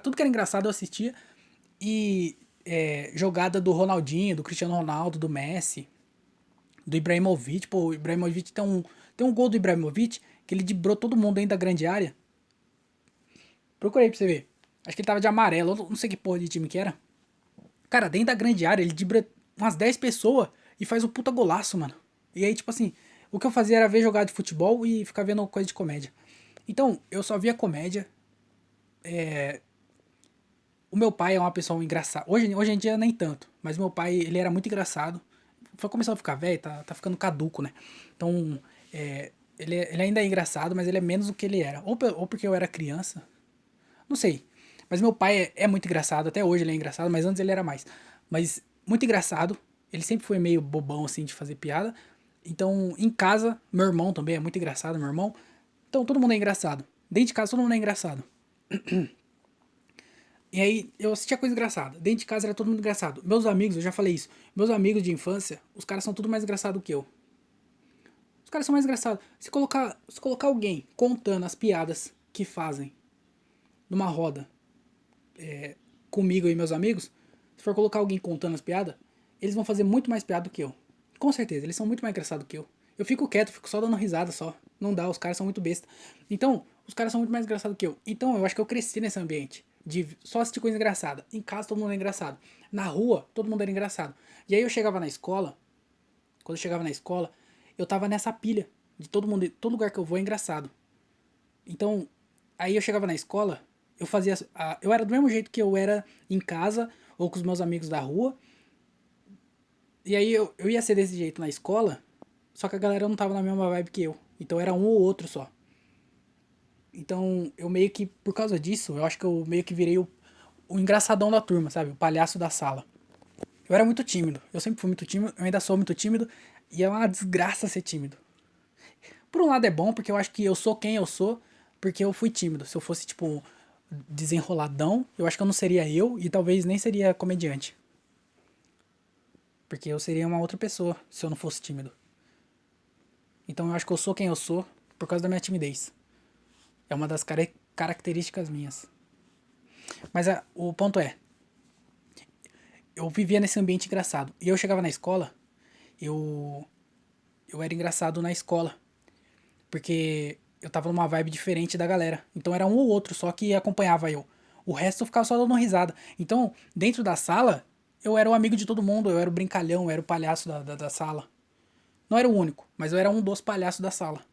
Speaker 1: tudo que era engraçado eu assistia. E jogada do Ronaldinho, do Cristiano Ronaldo, do Messi, do Ibrahimovic. Pô, o Ibrahimovic tem um gol do Ibrahimovic que ele driblou todo mundo dentro da grande área. Procurei pra você ver. Acho que ele tava de amarelo, eu não sei que porra de time que era. Cara, dentro da grande área, ele dribla umas 10 pessoas e faz um puta golaço, mano. E aí, tipo assim, o que eu fazia era ver jogar de futebol e ficar vendo coisa de comédia. Então, eu só via comédia. O meu pai é uma pessoa engraçada. Hoje em dia nem tanto, mas meu pai, ele era muito engraçado. Foi começando a ficar velho, tá ficando caduco, né? Então, ele ainda é engraçado, mas ele é menos do que ele era. Ou porque eu era criança, não sei. Mas meu pai é muito engraçado, até hoje ele é engraçado, mas antes ele era mais. Mas muito engraçado, ele sempre foi meio bobão assim de fazer piada. Então, em casa, meu irmão também é muito engraçado, meu irmão. Então, todo mundo é engraçado. Dentro de casa, todo mundo é engraçado. E aí, eu assistia coisa engraçada. Dentro de casa era todo mundo engraçado. Meus amigos, eu já falei isso. Meus amigos de infância, os caras são tudo mais engraçados que eu. Os caras são mais engraçados. Se colocar alguém contando as piadas que fazem numa roda comigo e meus amigos, se for colocar alguém contando as piadas, eles vão fazer muito mais piada do que eu. Com certeza, eles são muito mais engraçados que eu. Eu fico quieto, fico só dando risada só. Não dá, os caras são muito besta. Então, os caras são muito mais engraçados que eu. Então, eu acho que eu cresci nesse ambiente de só assistir coisa engraçada. Em casa, todo mundo é engraçado. Na rua, todo mundo era engraçado. E aí eu chegava na escola, quando eu chegava na escola, eu tava nessa pilha de todo mundo, todo lugar que eu vou é engraçado. Então, aí eu chegava na escola, eu era do mesmo jeito que eu era em casa ou com os meus amigos da rua. E aí eu ia ser desse jeito na escola, só que a galera não tava na mesma vibe que eu. Então era um ou outro só. Então eu meio que, por causa disso, eu acho que eu meio que virei o engraçadão da turma, sabe? O palhaço da sala. Eu era muito tímido. Eu sempre fui muito tímido, eu ainda sou muito tímido. E é uma desgraça ser tímido. Por um lado é bom, porque eu acho que eu sou quem eu sou, porque eu fui tímido. Se eu fosse, tipo, desenroladão, eu acho que eu não seria eu e talvez nem seria comediante. Porque eu seria uma outra pessoa se eu não fosse tímido. Então eu acho que eu sou quem eu sou por causa da minha timidez. É uma das características minhas. Mas o ponto é, eu vivia nesse ambiente engraçado. E eu chegava na escola, eu, eu era engraçado na escola. Porque eu tava numa vibe diferente da galera. Então era um ou outro só que acompanhava eu. O resto eu ficava só dando risada. Então, dentro da sala, eu era o amigo de todo mundo, eu era o brincalhão, eu era o palhaço da sala. Não era o único, mas eu era um dos palhaços da sala.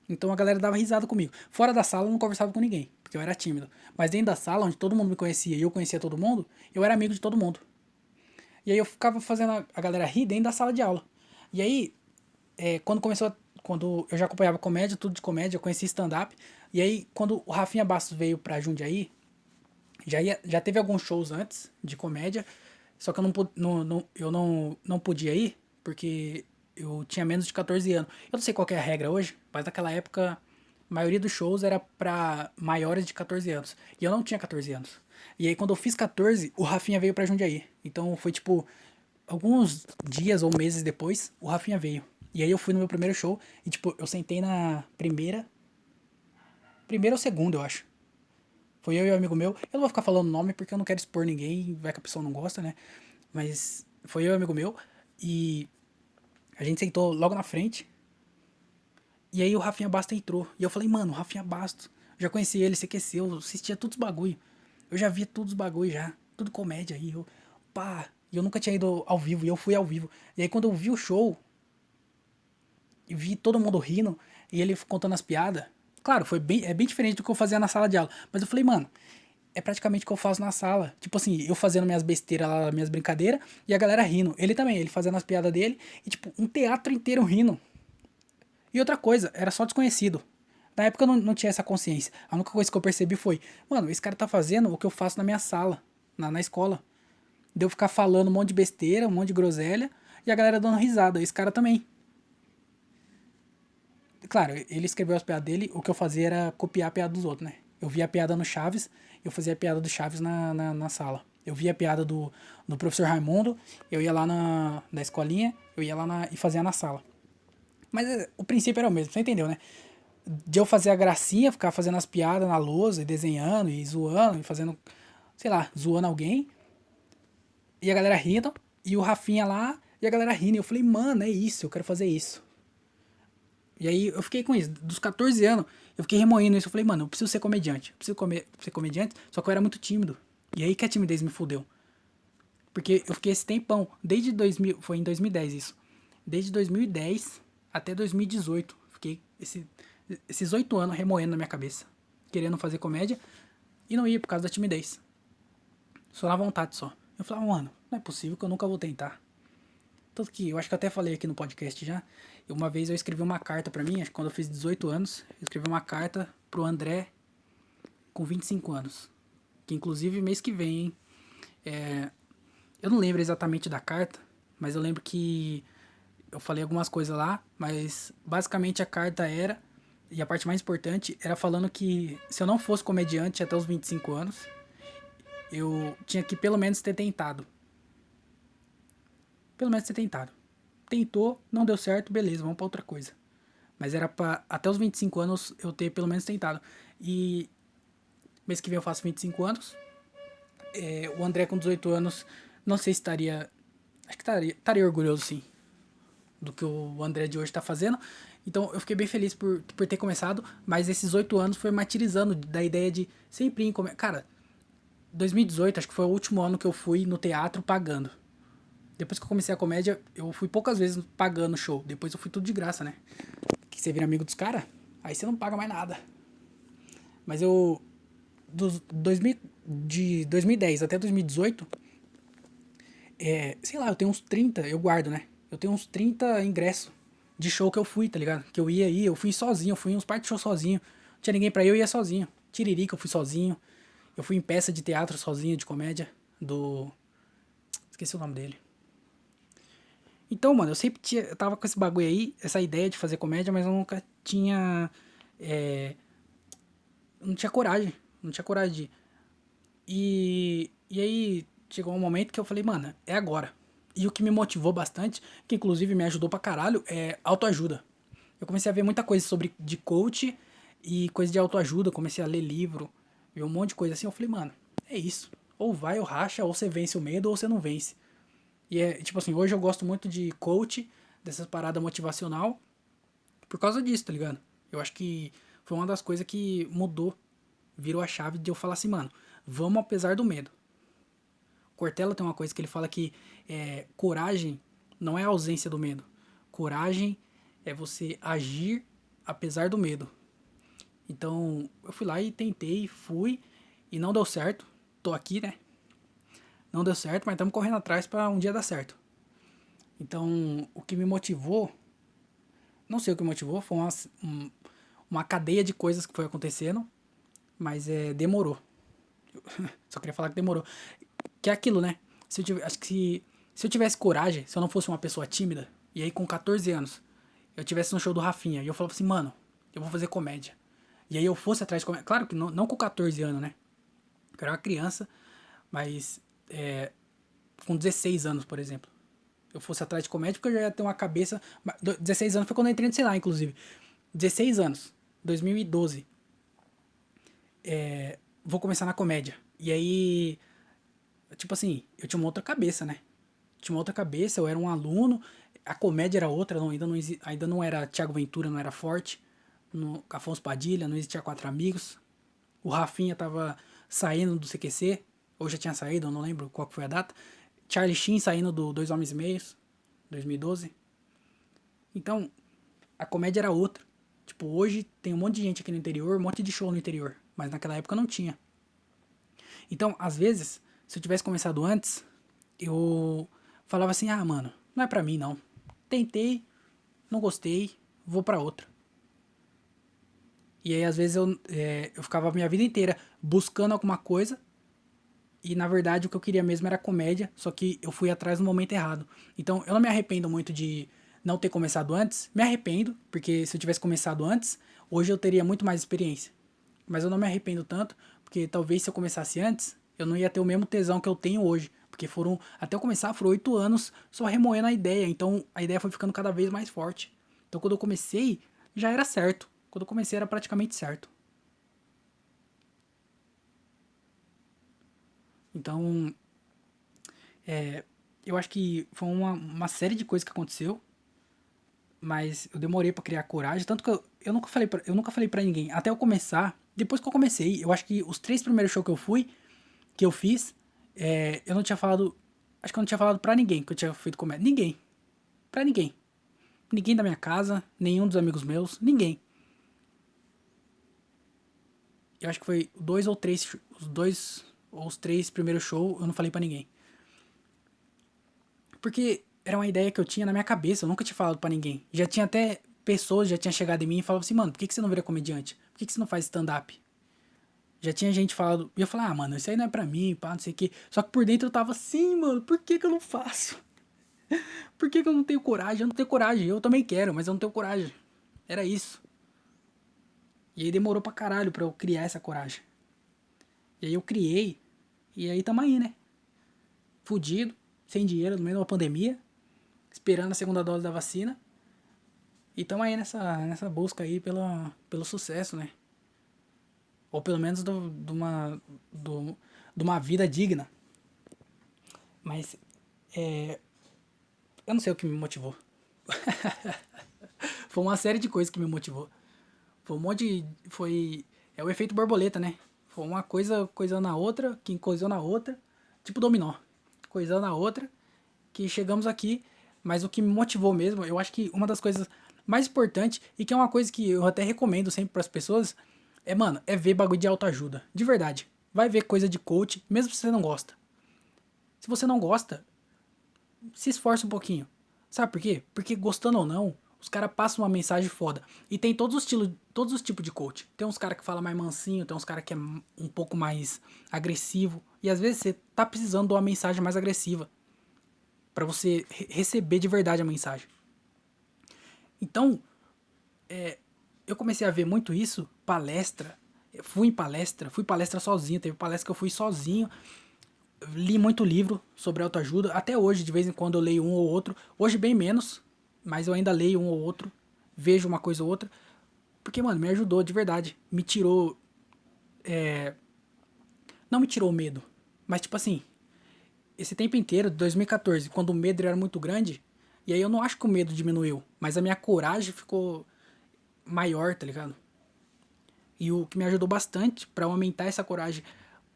Speaker 1: Então a galera dava risada comigo. Fora da sala eu não conversava com ninguém, porque eu era tímido. Mas dentro da sala, onde todo mundo me conhecia e eu conhecia todo mundo, eu era amigo de todo mundo. E aí eu ficava fazendo a galera rir dentro da sala de aula. E aí, quando eu já acompanhava comédia, tudo de comédia, eu conheci stand-up. E aí, quando o Rafinha Bastos veio pra Jundiaí, já teve alguns shows antes de comédia, só que eu não podia ir, porque eu tinha menos de 14 anos. Eu não sei qual que é a regra hoje, mas naquela época, a maioria dos shows era pra maiores de 14 anos. E eu não tinha 14 anos. E aí, quando eu fiz 14, o Rafinha veio pra Jundiaí. Então, foi tipo, alguns dias ou meses depois, o Rafinha veio. E aí eu fui no meu primeiro show e, tipo, eu sentei na primeira ou segunda, eu acho. Foi eu e um amigo meu. Eu não vou ficar falando nome porque eu não quero expor ninguém, vai que a pessoa não gosta, né? Mas foi eu e um amigo meu e a gente sentou logo na frente. E aí o Rafinha Bastos entrou. E eu falei, mano, o Rafinha Bastos. Eu já conheci ele, CQC, eu assistia todos os bagulho. Eu já via todos os bagulho já. Tudo comédia aí. Pá. E eu nunca tinha ido ao vivo. E eu fui ao vivo. E aí quando eu vi o show, e vi todo mundo rindo e ele contando as piadas. Claro, é bem diferente do que eu fazia na sala de aula. Mas eu falei, mano, é praticamente o que eu faço na sala. Tipo assim, eu fazendo minhas besteiras lá, minhas brincadeiras, e a galera rindo. Ele também, ele fazendo as piadas dele, e tipo, um teatro inteiro rindo. E outra coisa, era só desconhecido. Na época eu não tinha essa consciência. A única coisa que eu percebi foi, mano, esse cara tá fazendo o que eu faço na minha sala, na escola. De eu ficar falando um monte de besteira, um monte de groselha, e a galera dando risada. Esse cara também. Claro, ele escreveu as piadas dele, o que eu fazia era copiar a piada dos outros, né? Eu via a piada no Chaves, eu fazia a piada do Chaves na sala. Eu via a piada do professor Raimundo, eu ia lá na escolinha, eu ia lá e fazia na sala. Mas o princípio era o mesmo, você entendeu, né? De eu fazer a gracinha, ficar fazendo as piadas na lousa, e desenhando, e zoando, e fazendo, sei lá, zoando alguém, e a galera rindo, e o Rafinha lá, e a galera rindo, e eu falei, mano, é isso, eu quero fazer isso. E aí eu fiquei com isso. Dos 14 anos, eu fiquei remoendo isso. Eu falei, mano, eu preciso ser comediante. Eu preciso ser comediante. Só que eu era muito tímido. E aí que a timidez me fudeu. Porque eu fiquei esse tempão. Desde 2000. Foi em 2010 isso. Desde 2010 até 2018. Fiquei esses 8 anos remoendo na minha cabeça. Querendo fazer comédia. E não ia por causa da timidez. Só na vontade só. Eu falava, mano, não é possível que eu nunca vou tentar. Tanto que eu acho que eu até falei aqui no podcast já. Uma vez eu escrevi uma carta pra mim, acho que quando eu fiz 18 anos, eu escrevi uma carta pro André com 25 anos. Que inclusive mês que vem, hein? Eu não lembro exatamente da carta, mas eu lembro que eu falei algumas coisas lá, mas basicamente a carta era, e a parte mais importante, era falando que se eu não fosse comediante até os 25 anos, eu tinha que pelo menos ter tentado. Pelo menos ter tentado. Tentou, não deu certo, beleza, vamos pra outra coisa. Mas era pra até os 25 anos eu ter pelo menos tentado. E mês que vem eu faço 25 anos. O André com 18 anos, não sei se estaria. Acho que estaria orgulhoso sim do que o André de hoje tá fazendo. Então eu fiquei bem feliz por ter começado. Mas esses 8 anos foi martirizando da ideia de sempre ir. Cara, 2018 acho que foi o último ano que eu fui no teatro pagando. Depois que eu comecei a comédia, eu fui poucas vezes pagando show. Depois eu fui tudo de graça, né? Que você vira amigo dos caras, aí você não paga mais nada. Mas eu. De 2010 até 2018, sei lá, eu tenho uns 30, eu guardo, né? Eu tenho uns 30 ingressos de show que eu fui, tá ligado? Que eu ia aí, eu fui sozinho, eu fui em uns partes de show sozinho. Não tinha ninguém pra ir, eu ia sozinho. Tiririca, eu fui sozinho. Eu fui em peça de teatro sozinho, de comédia, do. Esqueci o nome dele. Então, mano, eu tava com esse bagulho aí, essa ideia de fazer comédia, mas eu nunca tinha. É, não tinha coragem. Não tinha coragem de. E aí chegou um momento que eu falei, mano, é agora. E o que me motivou bastante, que inclusive me ajudou pra caralho, é autoajuda. Eu comecei a ver muita coisa sobre de coach e coisa de autoajuda, comecei a ler livro, ver um monte de coisa assim. Eu falei, mano, é isso. Ou vai ou racha, ou você vence o medo, ou você não vence. E é tipo assim, hoje eu gosto muito de coach, dessas paradas motivacional, por causa disso, tá ligado? Eu acho que foi uma das coisas que mudou, virou a chave de eu falar assim, mano, vamos apesar do medo. Cortella tem uma coisa que ele fala que coragem não é a ausência do medo. Coragem é você agir apesar do medo. Então, eu fui lá e tentei, fui, e não deu certo. Tô aqui, né? Não deu certo, mas estamos correndo atrás para um dia dar certo. Então, o que me motivou, não sei o que me motivou, foi uma cadeia de coisas que foi acontecendo, mas demorou. Só queria falar que demorou. Que é aquilo, né? Acho que se eu tivesse coragem, se eu não fosse uma pessoa tímida, e aí com 14 anos, eu tivesse no show do Rafinha, e eu falava assim, mano, eu vou fazer comédia. E aí eu fosse atrás de comédia. Claro que não com 14 anos, né? Eu era uma criança, mas com 16 anos, por exemplo. Eu fosse atrás de comédia, porque eu já ia ter uma cabeça. 16 anos foi quando eu entrei no Senai, inclusive. 16 anos, 2012. Vou começar na comédia. E aí, tipo assim, eu tinha uma outra cabeça, né? Tinha uma outra cabeça, eu era um aluno, a comédia era outra, ainda não era Thiago Ventura, não era forte, no Afonso Padilha, não existia Quatro Amigos. O Rafinha tava saindo do CQC, ou já tinha saído, eu não lembro qual foi a data. Charlie Sheen saindo do Dois Homens e Meios, 2012. Então, a comédia era outra. Tipo, hoje tem um monte de gente aqui no interior, um monte de show no interior, mas naquela época não tinha. Então, às vezes, se eu tivesse começado antes, eu falava assim, ah, mano, não é pra mim não. Tentei, não gostei, vou pra outra. E aí, às vezes, eu ficava a minha vida inteira buscando alguma coisa e, na verdade, o que eu queria mesmo era comédia, só que eu fui atrás no momento errado. Então, eu não me arrependo muito de não ter começado antes. Me arrependo, porque se eu tivesse começado antes, hoje eu teria muito mais experiência. Mas eu não me arrependo tanto, porque talvez se eu começasse antes, eu não ia ter o mesmo tesão que eu tenho hoje. Porque até eu começar, foram 8 anos só remoendo a ideia. Então a ideia foi ficando cada vez mais forte. Então quando eu comecei, já era certo. Quando eu comecei era praticamente certo. Então, eu acho que foi uma série de coisas que aconteceu, mas eu demorei pra criar coragem, tanto que eu nunca falei para ninguém, até eu começar, depois que eu comecei, eu acho que os 3 primeiros shows que eu fiz, eu não tinha falado, acho que eu não tinha falado pra ninguém que eu tinha feito comédia, ninguém, pra ninguém, ninguém da minha casa, nenhum dos amigos meus, ninguém. Eu acho que foi os 2 ou os 3 primeiros shows, eu não falei pra ninguém. Porque era uma ideia que eu tinha na minha cabeça, eu nunca tinha falado pra ninguém. Já tinha até pessoas, já tinha chegado em mim e falavam assim, mano, por que você não vira comediante? Por que você não faz stand-up? Já tinha gente falando, e eu falava, ah, mano, isso aí não é pra mim, pá, não sei o quê. Só que por dentro eu tava assim, mano, por que eu não faço? Por que eu não tenho coragem? Eu não tenho coragem, eu também quero, mas eu não tenho coragem. Era isso. E aí demorou pra caralho pra eu criar essa coragem. E aí eu criei, e aí tamo aí, né? Fudido, sem dinheiro, no meio de uma pandemia, esperando a segunda dose da vacina. E tamo aí nessa busca aí pelo sucesso, né? Ou pelo menos de uma vida digna. Mas eu não sei o que me motivou. Foi uma série de coisas que me motivou. Foi um monte de. Foi. É o efeito borboleta, né? Foi uma coisa coisando na outra, que coisou na outra. Tipo dominó. Coisando na outra. Que chegamos aqui. Mas o que me motivou mesmo, eu acho que uma das coisas mais importantes, e que é uma coisa que eu até recomendo sempre pras pessoas, mano, é ver bagulho de autoajuda. De verdade. Vai ver coisa de coach, mesmo se você não gosta. Se você não gosta, se esforça um pouquinho. Sabe por quê? Porque gostando ou não, os caras passam uma mensagem foda. E tem todos os tipos de coach. Tem uns caras que falam mais mansinho, tem uns caras que é um pouco mais agressivo. E às vezes você tá precisando de uma mensagem mais agressiva. Pra você receber de verdade a mensagem. Então, eu comecei a ver muito isso, palestra. Eu fui palestra sozinho, teve palestra que eu fui sozinho. Li muito livro sobre autoajuda. Até hoje, de vez em quando, eu leio um ou outro. Hoje, bem menos, mas eu ainda leio um ou outro. Vejo uma coisa ou outra. Porque, mano, me ajudou de verdade. Me tirou. Não me tirou o medo. Mas, tipo assim, esse tempo inteiro, de 2014, quando o medo era muito grande. E aí eu não acho que o medo diminuiu. Mas a minha coragem ficou maior, tá ligado? E o que me ajudou bastante pra aumentar essa coragem,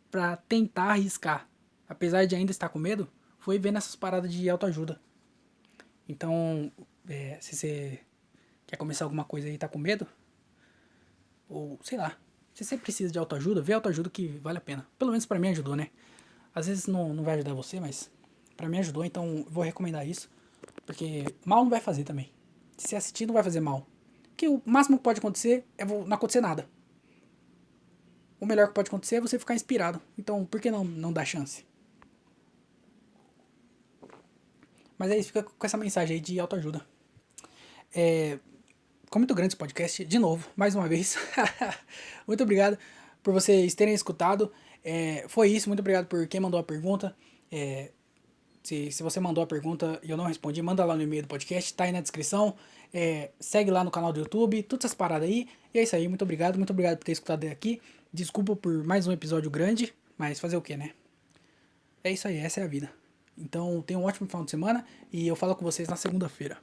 Speaker 1: pra tentar arriscar, apesar de ainda estar com medo, foi ver nessas paradas de autoajuda. Então, se você quer começar alguma coisa e tá com medo, ou sei lá, se você precisa de autoajuda, vê autoajuda que vale a pena. Pelo menos pra mim ajudou, né? Às vezes não vai ajudar você, mas pra mim ajudou, então eu vou recomendar isso. Porque mal não vai fazer também. Se você assistir, não vai fazer mal. Porque o máximo que pode acontecer é não acontecer nada. O melhor que pode acontecer é você ficar inspirado. Então, por que não dar chance? Mas aí fica com essa mensagem aí de autoajuda. Ficou muito grande esse podcast, de novo, mais uma vez. Muito obrigado por vocês terem escutado. Foi isso, muito obrigado por quem mandou a pergunta. Se você mandou a pergunta e eu não respondi, manda lá no e-mail do podcast, tá aí na descrição. Segue lá no canal do YouTube, todas essas paradas aí. E é isso aí, muito obrigado por ter escutado até aqui. Desculpa por mais um episódio grande, mas fazer o que, né? É isso aí, essa é a vida. Então, tenha um ótimo final de semana e eu falo com vocês na segunda-feira.